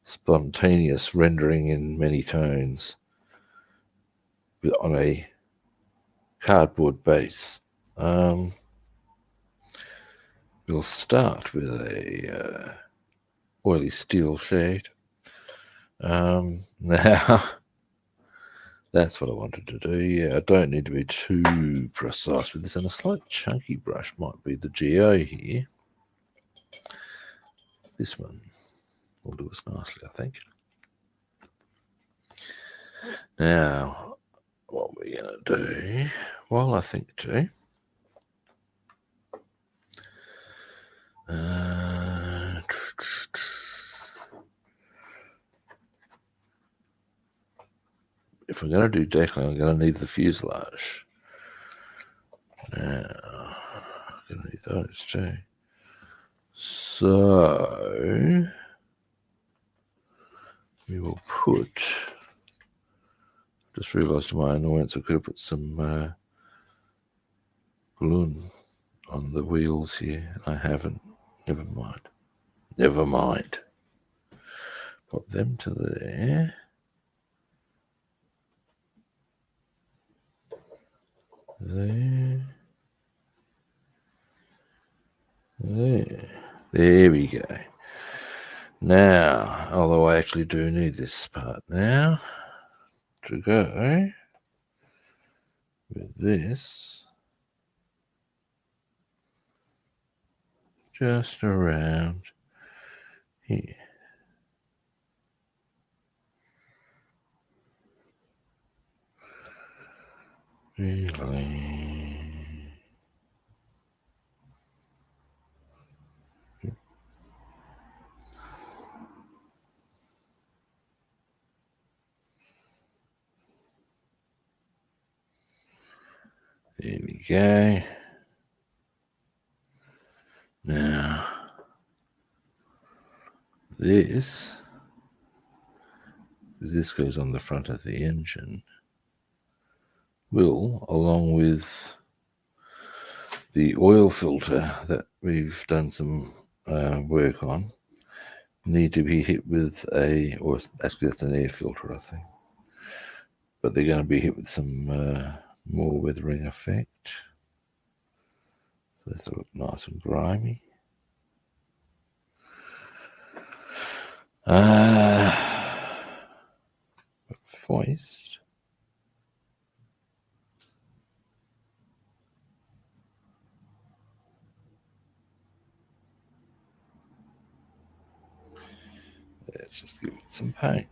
spontaneous rendering in many tones on a cardboard base. We'll start with a oily steel shade. Now, that's what I wanted to do. Yeah, I don't need to be too precise with this, and a slight chunky brush might be the GO here. This one will do us nicely, I think. Now, what we're going to do, well, I think too, if we're going to do deckling, I'm going to need the fuselage. Now, I'm going to need those too. So, we will put, just realised to my annoyance, I could have put some balloon on the wheels here, and I haven't. Never mind. Never mind. Pop them to there. There. There. There we go. Now, although I actually do need this part now to go with this just around here. Really? There we go. Now, this goes on the front of the engine, will, along with the oil filter that we've done some work on, need to be hit with or actually that's an air filter, I think. But they're going to be hit with some more weathering effect. So they look nice and grimy. Foist. Let's just give it some paint.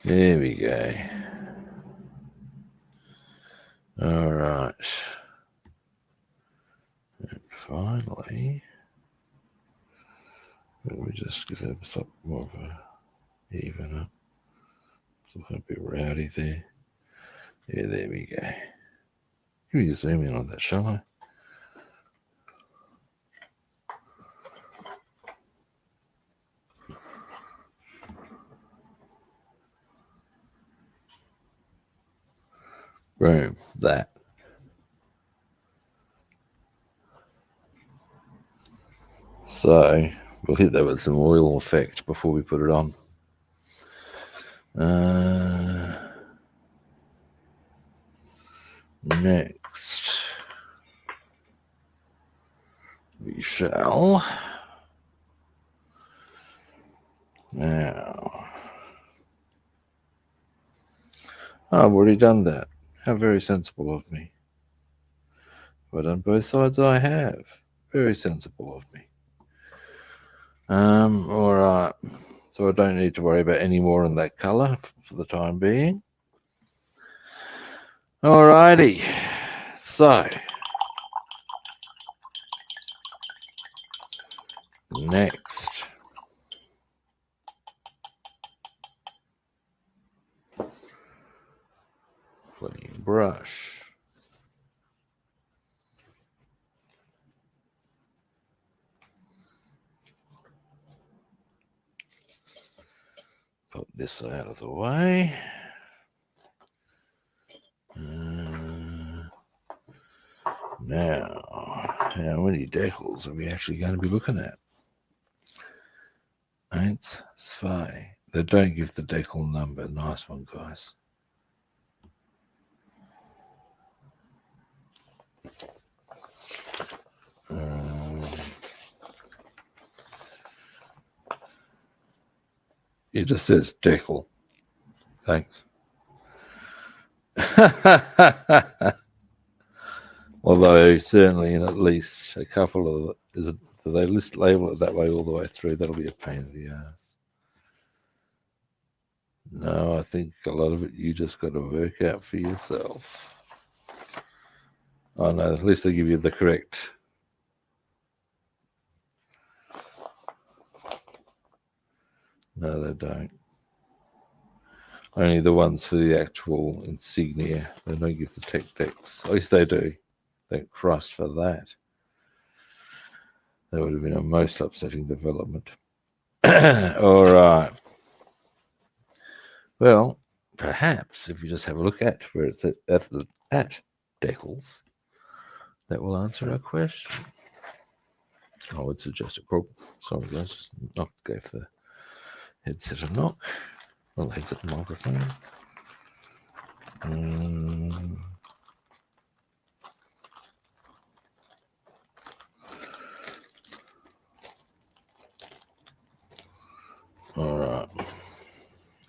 There we go. All right. And finally, let me just give that a more of a even up. It's looking a bit rowdy there. Yeah, there we go. Give me a zoom in on that, shall I? Boom, that. So we'll hit that with some oil effect before we put it on. Next, we shall now. I've already done that. How very sensible of me. But on both sides I have. Very sensible of me. All right. So I don't need to worry about any more in that color for the time being. Alrighty. So next, clean brush. Put this out of the way. Now, how many decals are we actually going to be looking at? 1, 2. They don't give the decal number. Nice one, guys. It just says decal. Thanks. Although certainly in at least a couple of do they label it that way all the way through? That'll be a pain in the ass. No, I think a lot of it you just got to work out for yourself. Oh no, at least they give you the correct. No, they don't. Only the ones for the actual insignia. They don't give the tech decks. At least they do. Thank Christ for that. That would have been a most upsetting development. All right. Well, perhaps if you just have a look at where it's at decals, that will answer our question. I would suggest a problem. Sorry, guys, not go for the headset a knock. Well, headset and microphone. All right,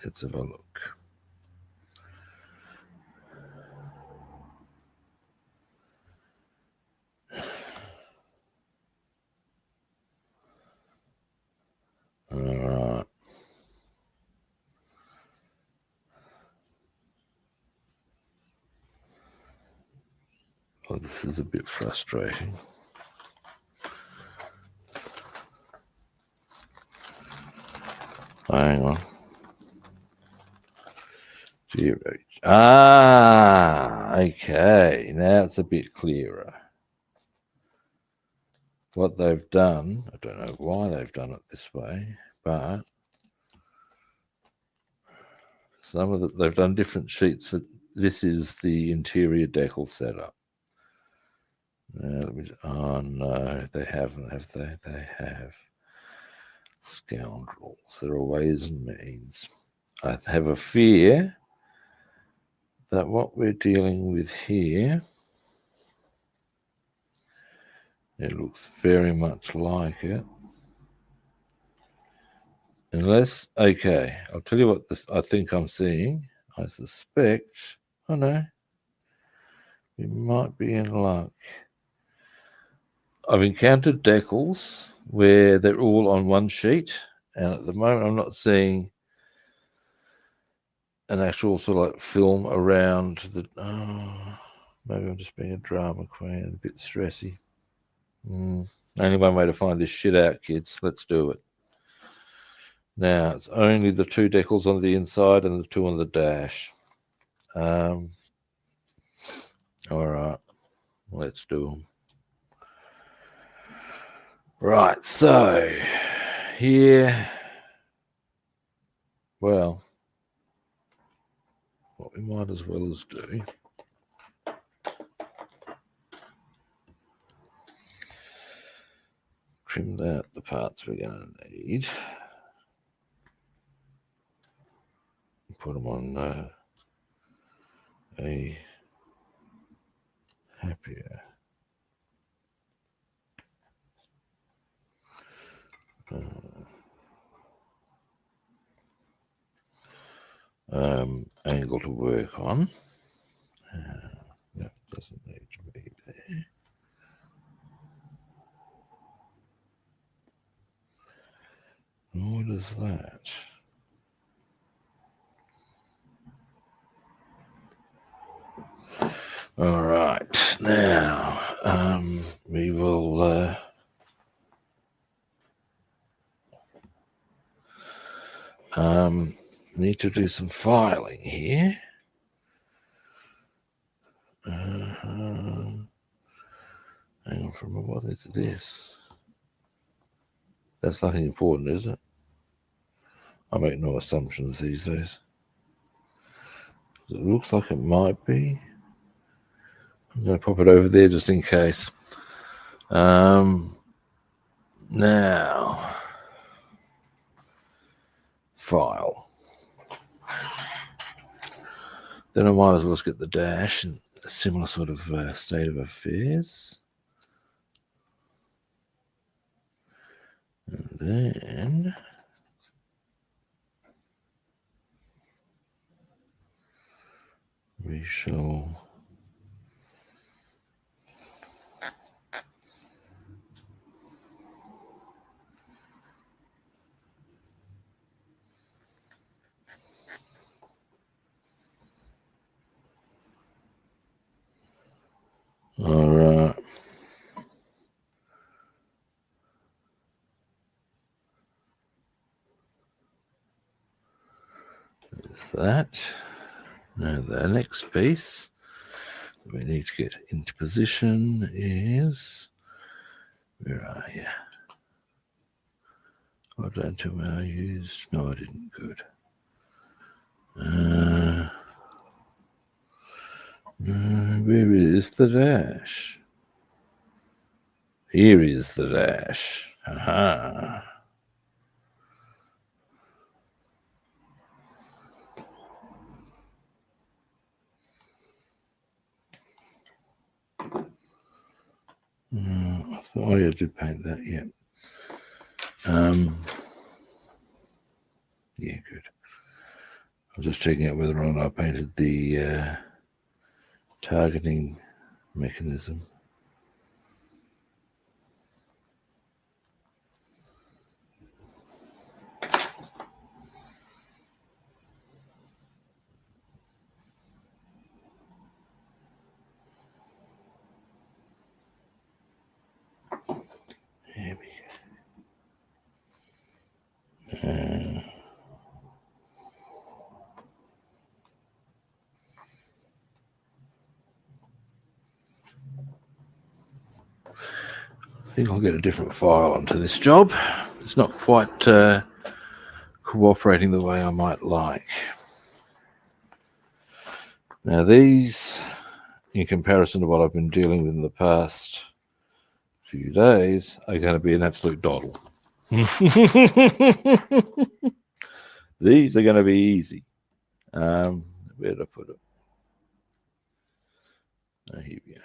let's have a look. Well, this is a bit frustrating. Hang on. Okay. Now it's a bit clearer. What they've done, I don't know why they've done it this way, but they've done different sheets for. This is the interior decal setup. Oh no, they haven't, have they? They have. Scoundrels. There are ways and means. I have a fear that what we're dealing with here, it looks very much like it. Unless, okay, I'll tell you what this I think I'm seeing. I suspect, oh no, we might be in luck. I've encountered decals where they're all on one sheet, and at the moment I'm not seeing an actual sort of like film around the. Oh, maybe I'm just being a drama queen, a bit stressy. Only one way to find this shit out, kids. Let's do it. Now, it's only the 2 decals on the inside and the 2 on the dash. All right, let's do them. Right, so here, well, what we might as well as do, trim out the parts we're going to need. Put them on a happier. Angle to work on. That doesn't need to be there. What is that? All right, now we will need to do some filing here. Hang on for a moment, what is this? That's nothing important, is it? I make no assumptions these days. It looks like it might be. I'm going to pop it over there just in case. Now, file. Then I might as well just get the dash in a similar sort of state of affairs. And then we shall all right. There's that. Now the next piece we need to get into position is, where are you? I don't know I used. No, I didn't. Good. Where is the dash? Here is the dash. Aha. I thought I did paint that, yeah. Yeah, good. I was just checking out whether or not I painted the targeting mechanism. think I'll get a different file onto this job. It's not quite cooperating the way I might like. Now these, in comparison to what I've been dealing with in the past few days, are going to be an absolute doddle. These are going to be easy. Where did I put it? Oh, here we go.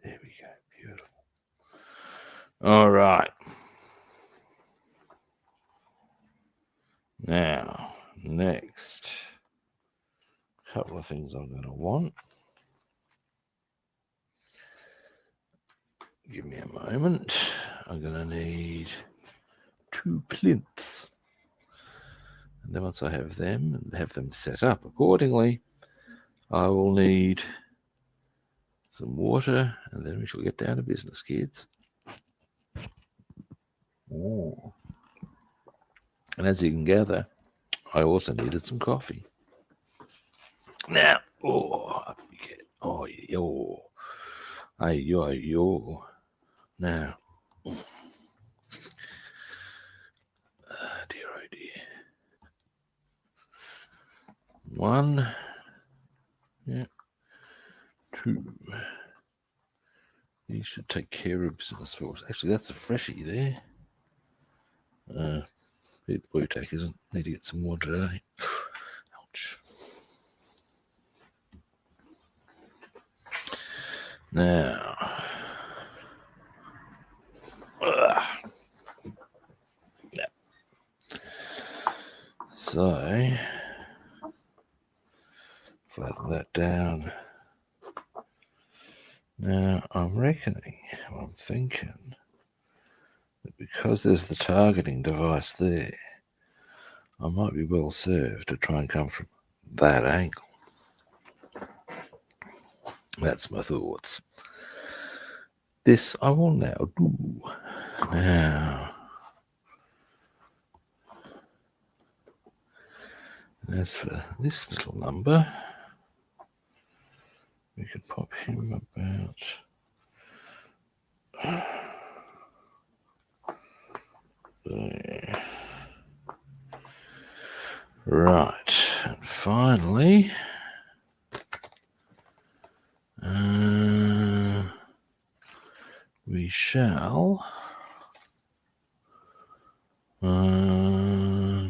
There we go. Beautiful. All right. Now, next, couple of things I'm going to want. Give me a moment. I'm going to need 2 plinths. And then once I have them and have them set up accordingly, I will need some water, and then we shall get down to business, kids. Oh. And as you can gather, I also needed some coffee. Now, up we get. Now, dear, oh dear. 1, 2. You should take care of business for us. Actually, that's a freshie there. The blue tack isn't. Need to get some water today. Ouch. Now, so flatten that down. Now, I'm thinking that because there's the targeting device there, I might be well served to try and come from that angle. That's my thoughts. This I will now do. Now, as for this little number, we can pop him about there. Right, and finally, we shall now,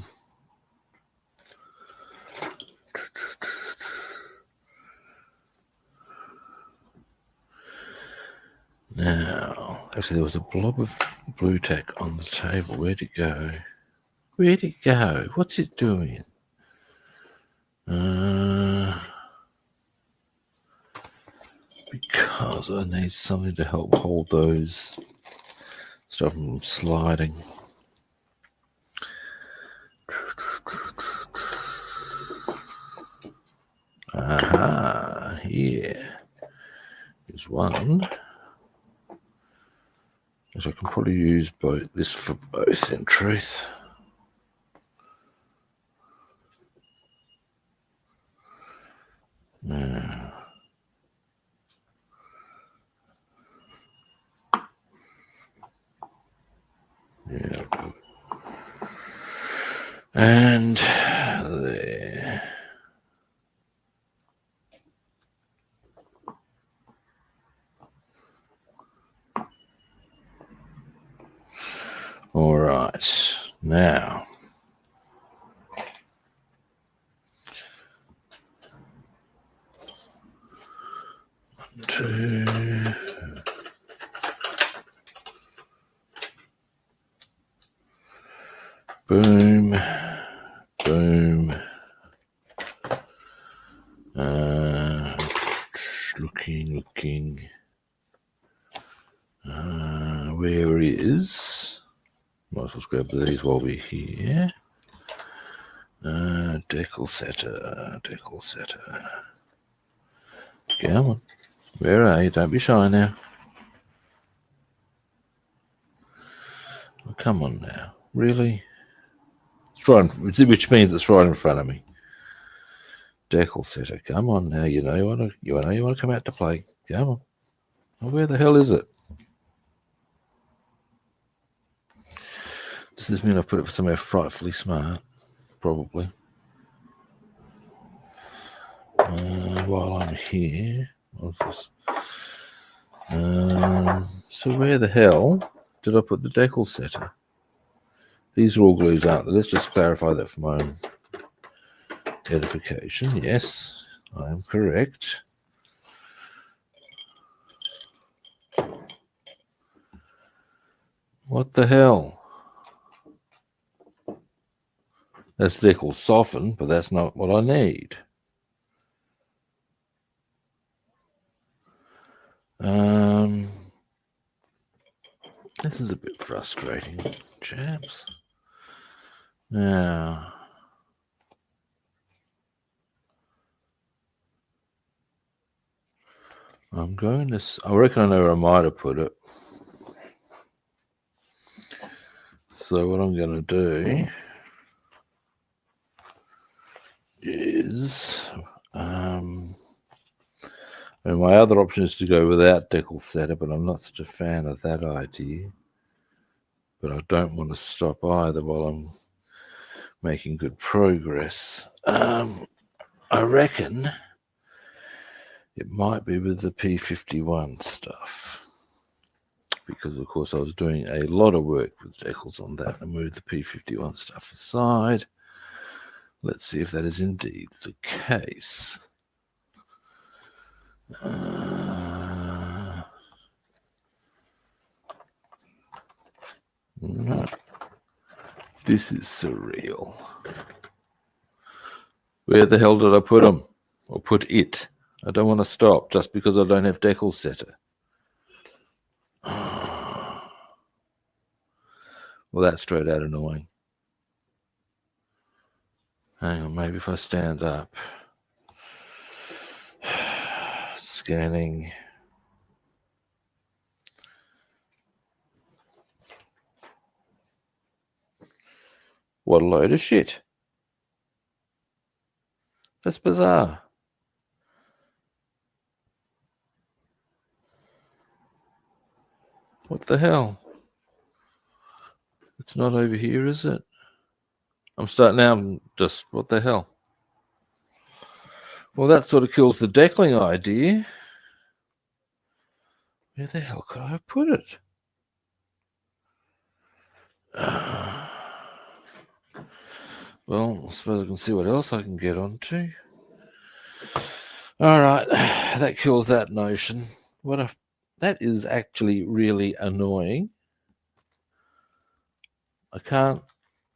actually there was a blob of blue tack on the table. Where'd it go? Where'd it go? What's it doing? Because I need something to help hold those stuff from sliding. Aha, here is one. So I can probably use this for both, in truth. Now, yeah, and there. All right, now. Two. Boom, boom. Looking. Where is? Might as well grab these while we're here. Decal setter. Come on. Where are you? Don't be shy now. Oh, come on now. Really? which means it's right in front of me. Decal setter, come on now. You know you want to come out to play. Come on. Well, where the hell is it? Does this mean I put it somewhere frightfully smart? Probably. While I'm here, what's this? So where the hell did I put the decal setter? These are all glues, aren't they? Let's just clarify that for my own edification. Yes, I am correct. What the hell? That's decal soften, but that's not what I need. This is a bit frustrating, chaps. Now, I reckon I know where I might have put it. So what I'm going to do is, and my other option is to go without decal setter, but I'm not such a fan of that idea. But I don't want to stop either while I'm making good progress. I reckon it might be with the P51 stuff, because of course I was doing a lot of work with decals on that. I moved the P51 stuff aside. Let's see if that is indeed the case. No. This is surreal. Where the hell did I put them? Or put it? I don't want to stop just because I don't have decal setter. Well, that's straight out annoying. Hang on, maybe if I stand up. Scanning. What a load of shit. That's bizarre. What the hell? It's not over here, is it? I'm just, what the hell? Well, that sort of kills the deckling idea. Where the hell could I have put it? Well, I suppose I can see what else I can get onto. All right, that kills that notion. That is actually really annoying. I can't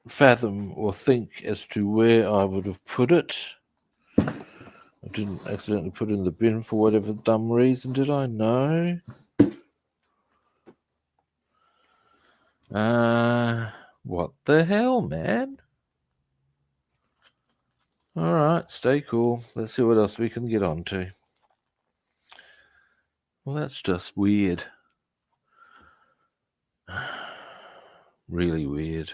fathom or think as to where I would have put it. I didn't accidentally put it in the bin for whatever dumb reason, did I? No. What the hell, man? All right, stay cool. Let's see what else we can get onto. Well, that's just weird. Really weird.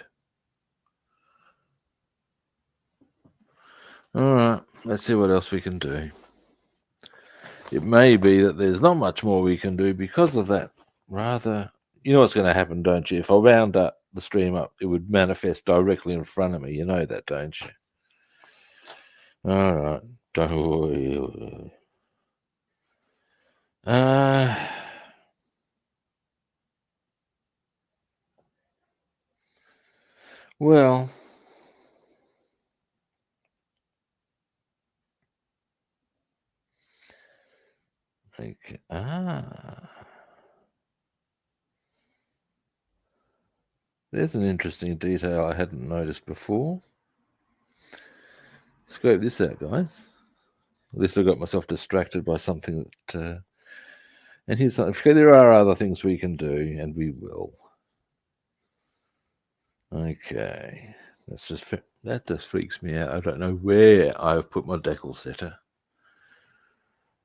All right, let's see what else we can do. It may be that there's not much more we can do because of that rather... You know what's going to happen, don't you? If I wound up the stream up, it would manifest directly in front of me. You know that, don't you? All right. Don't worry. Well... Okay. There's an interesting detail I hadn't noticed before. Scope this out, guys. At least I got myself distracted by something that... and here's something. There are other things we can do, and we will. Okay. That just freaks me out. I don't know where I've put my decal setter.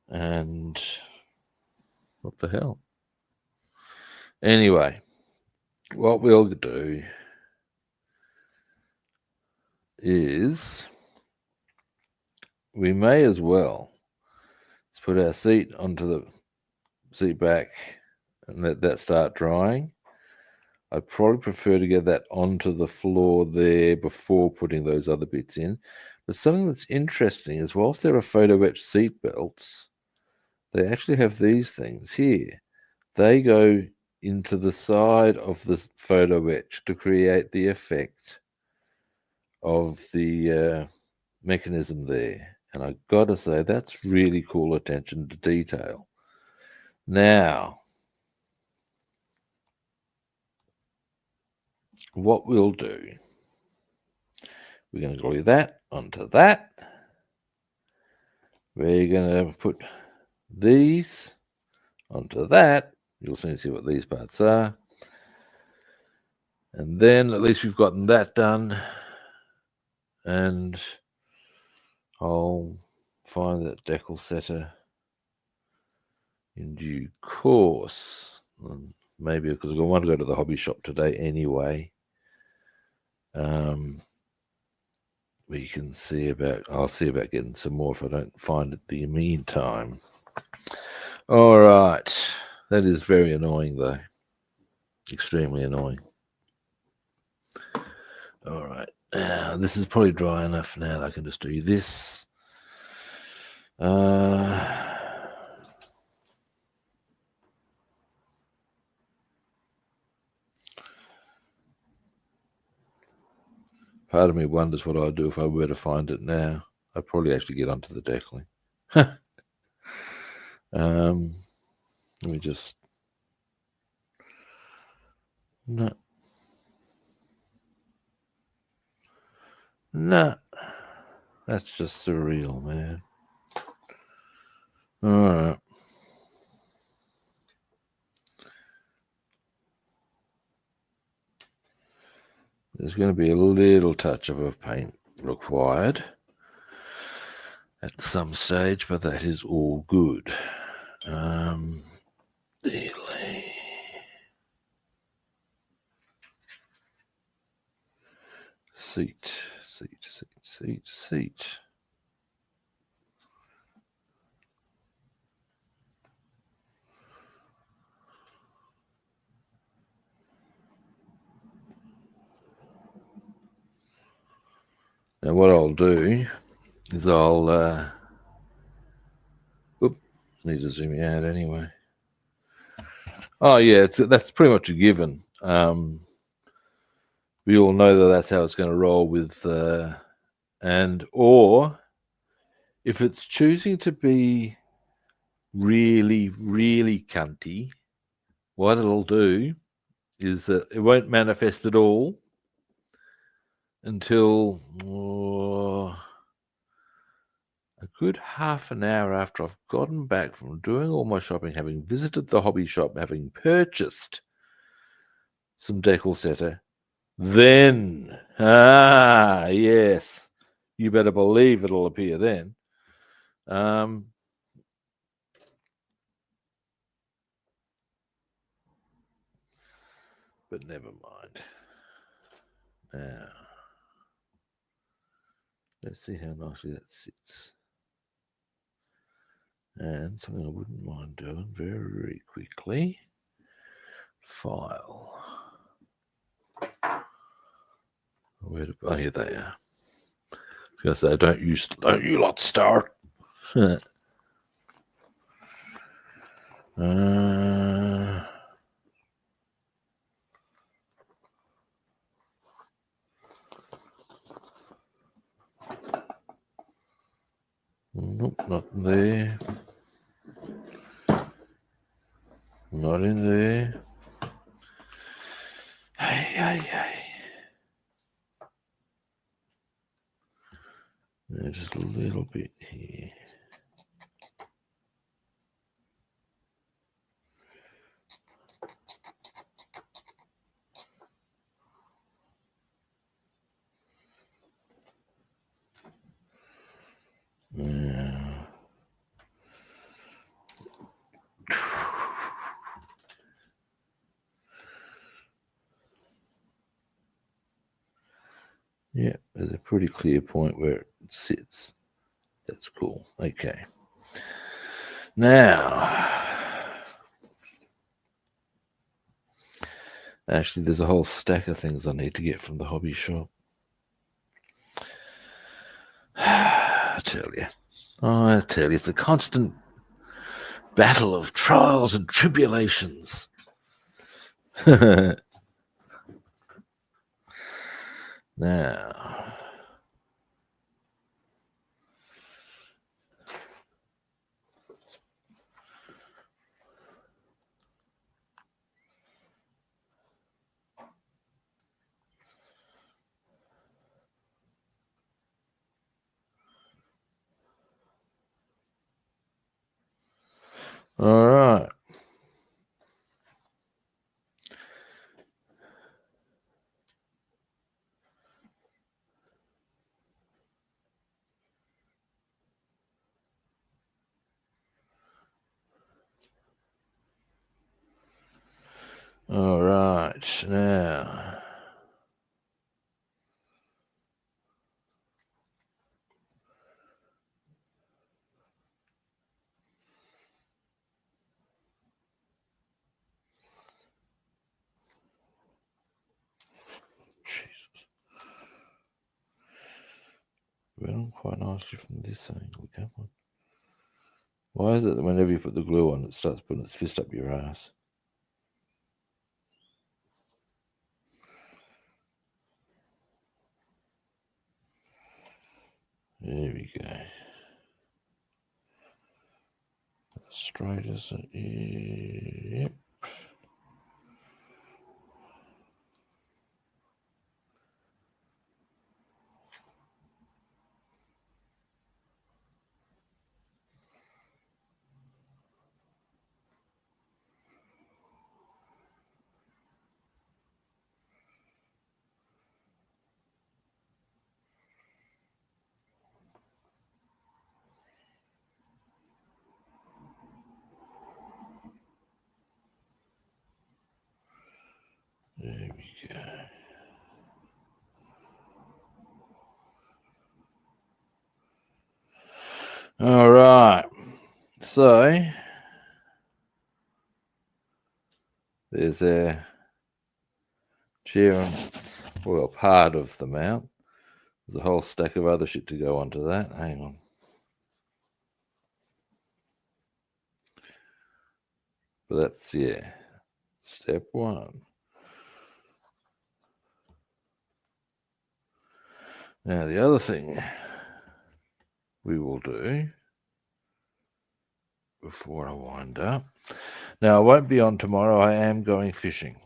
And what the hell? Anyway, what we'll do is we may as well let's put our seat onto the seat back and let that start drying. I'd probably prefer to get that onto the floor there before putting those other bits in. But something that's interesting is whilst there are photo etch seat belts, they actually have these things here. They go into the side of the photo etch to create the effect of the mechanism there. And I've got to say, that's really cool attention to detail. Now, what we'll do, we're going to glue that onto that. We're going to put these onto that. You'll soon see what these parts are. And then at least we've gotten that done. And I'll find that decal setter in due course. Maybe because I want to go to the hobby shop today anyway. We can see about, I'll see about getting some more if I don't find it in the meantime. All right. That is very annoying though. Extremely annoying. All right. This is probably dry enough now that I can just do this. Part of me wonders what I'd do if I were to find it now. I'd probably actually get onto the deckling. Let me just... No. No. That's just surreal, man. All right. There's going to be a little touch of a paint required at some stage, but that is all good. Seat. Now what I'll do is I'll need to zoom out anyway. Oh yeah, that's pretty much a given. We all know that that's how it's going to roll with, or if it's choosing to be really, really cunty, what it'll do is that it won't manifest at all until a good half an hour after I've gotten back from doing all my shopping, having visited the hobby shop, having purchased some decal setter. Then, yes, you better believe it'll appear then. But never mind. Now, let's see how nicely that sits. And something I wouldn't mind doing very quickly. File. Where to, oh, here they are. I was going to say, don't you lot start. Nope, not in there. Not in there. Hey. Just a little bit here. Yeah. Yeah, there's a pretty clear point where it sits. That's cool. Okay. Now, actually, there's a whole stack of things I need to get from the hobby shop. I tell you, it's a constant battle of trials and tribulations. Now, all right. All right, now. Jesus. Well, quite nicely from this angle, come on. Why is it that whenever you put the glue on, it starts putting its fist up your ass? There we go. Straight as it. Yep. There we go. All right. So there's a chair and, well, part of the mount. There's a whole stack of other shit to go onto that. Hang on. But that's, yeah, step one. Now, the other thing we will do before I wind up. Now, I won't be on tomorrow. I am going fishing.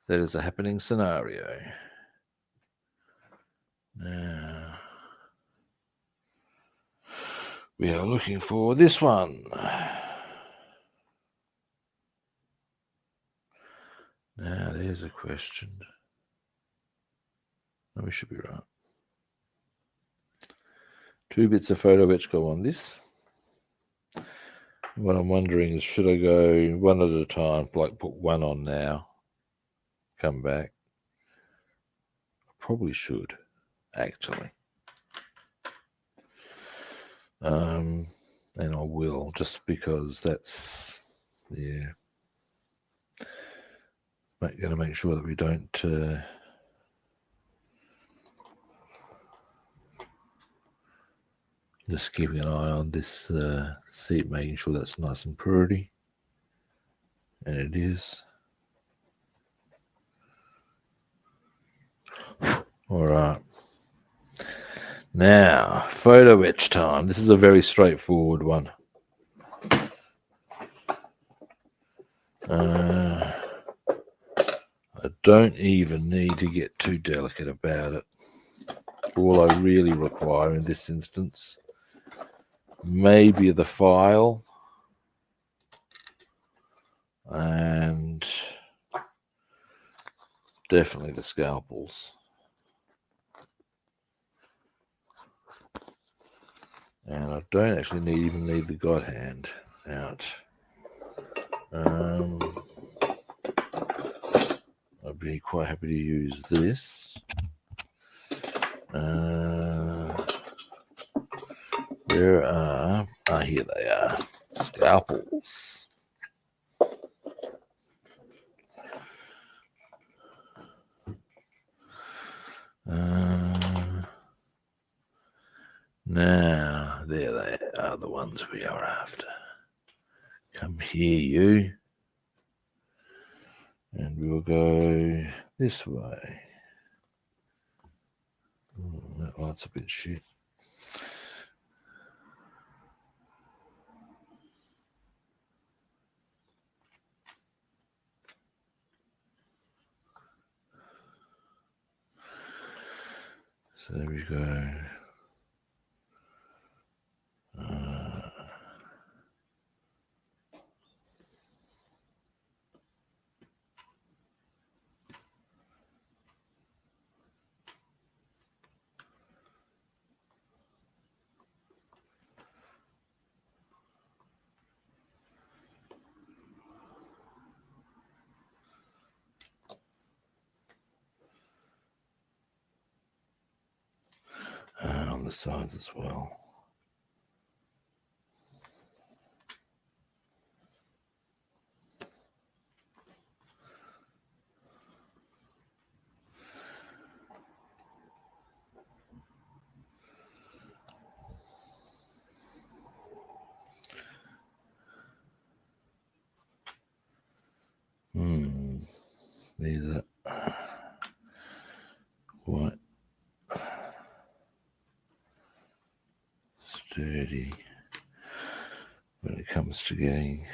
That is a happening scenario. Now, we are looking for this one. Now, there's a question. Oh, we should be right. 2 bits of photo etch go on this. What I'm wondering is, should I go one at a time, like put one on now, come back? I probably should, actually. And I will, just because that's, yeah, going to make sure that we don't just keeping an eye on this seat, making sure that's nice and pretty, and it is. All right. Now, photo etch time. This is a very straightforward one. I don't even need to get too delicate about it. All I really require in this instance, maybe the file and definitely the scalpels. And I don't actually even need the God hand out. I be quite happy to use this. Here they are, scalpels. Now, there they are, the ones we are after. Come here, you. And we'll go this way. Oh, that light's a bit shit. So there we go. On the sides as well. These are quite sturdy when it comes to getting,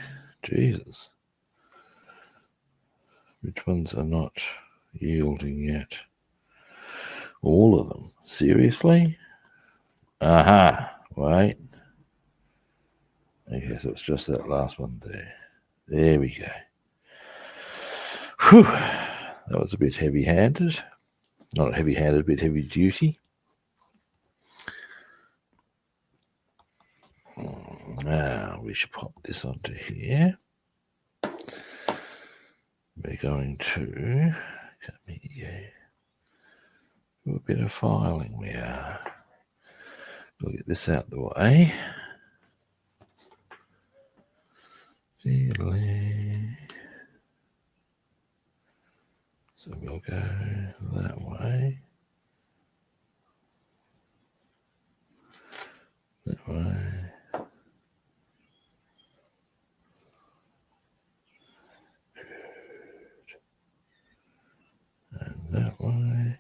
Jesus, which ones are not yielding yet? All of them, seriously? Wait. Okay, so it's just that last one there. There we go. Whew, that was a bit heavy-handed. Not heavy-handed, a bit heavy-duty. Now we should pop this onto here. We're going to come here. Do a bit of filing. We are. We'll get this out the way. So we'll go that way. That way. Good. And that way.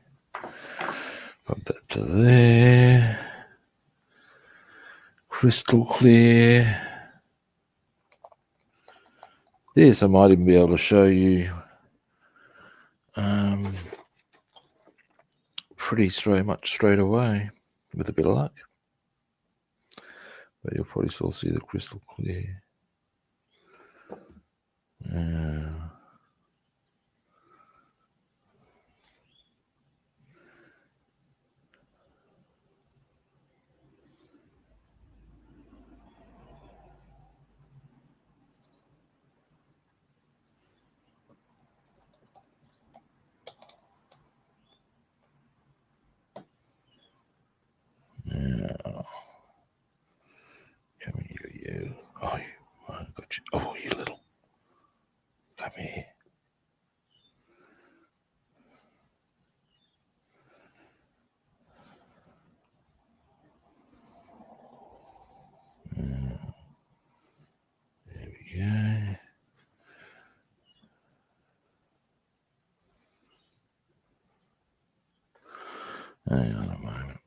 Put that to there. Crystal clear. This I might even be able to show you much straight away with a bit of luck. But you'll probably still see the crystal clear. Now, come here, you. Oh, I got you. Oh, you little. Come here. There we go. Hang on a moment.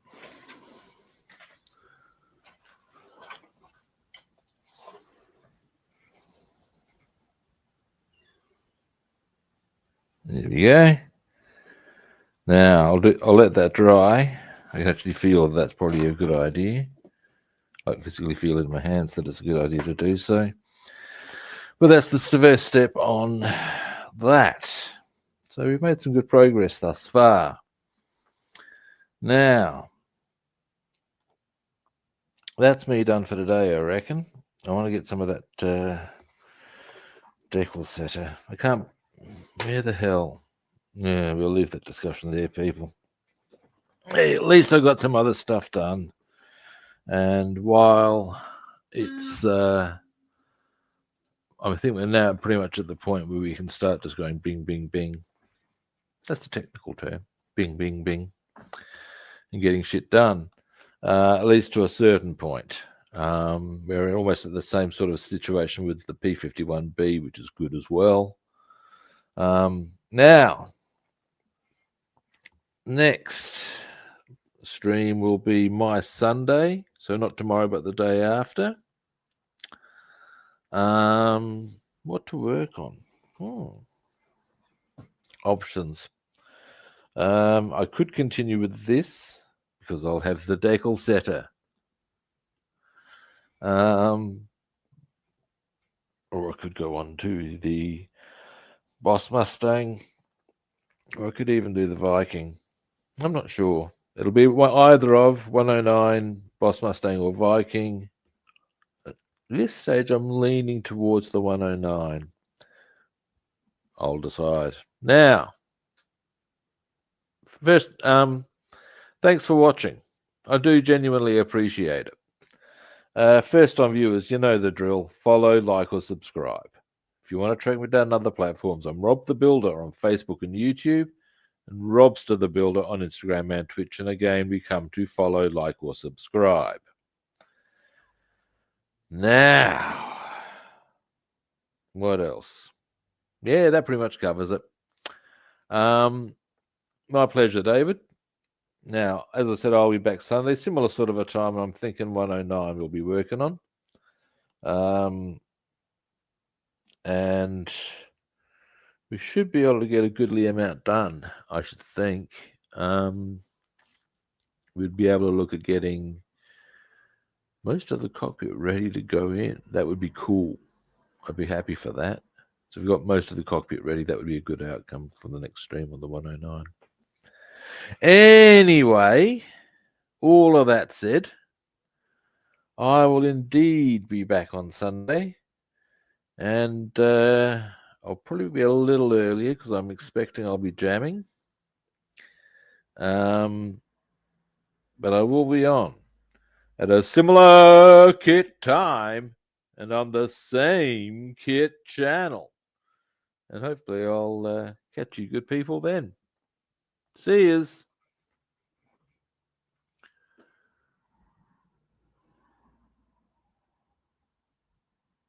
There we go. Now I'll let that dry. I can actually feel that's probably a good idea. I can physically feel it in my hands that it's a good idea to do so. But that's the first step on that. So we've made some good progress thus far. Now, that's me done for today, I reckon. I want to get some of that decal setter. I can't. Where the hell? Yeah, we'll leave that discussion there, people. Hey, at least I got some other stuff done. And while it's, I think we're now pretty much at the point where we can start just going bing, bing, bing. That's the technical term. Bing, bing, bing. And getting shit done, at least to a certain point. We're almost at the same sort of situation with the P51B, which is good as well. Now, next stream will be my Sunday, so not tomorrow, but the day after. What to work on? Options. I could continue with this because I'll have the decal setter. Or I could go on to the Boss Mustang, or I could even do the Viking. I'm not sure. It'll be either of 109, Boss Mustang, or Viking. At this stage, I'm leaning towards the 109. I'll decide. Now, first, thanks for watching. I do genuinely appreciate it. First-time viewers, you know the drill. Follow, like, or subscribe. If you want to track me down other platforms, I'm Rob the Builder on Facebook and YouTube, and Robster the Builder on Instagram and Twitch. And again, we come to follow, like, or subscribe. Now, what else? Yeah, that pretty much covers it. My pleasure, David. Now, as I said, I'll be back Sunday, similar sort of a time. I'm thinking 109 we'll be working on. And we should be able to get a goodly amount done, I should think. We'd be able to look at getting most of the cockpit ready to go in. That would be cool. I'd be happy for that. So we've got most of the cockpit ready. That would be a good outcome for the next stream on the 109. Anyway, all of that said, I will indeed be back on Sunday. And I'll probably be a little earlier because I'm expecting I'll be jamming. But I will be on at a similar kit time and on the same kit channel. And hopefully I'll catch you good people then. See yous.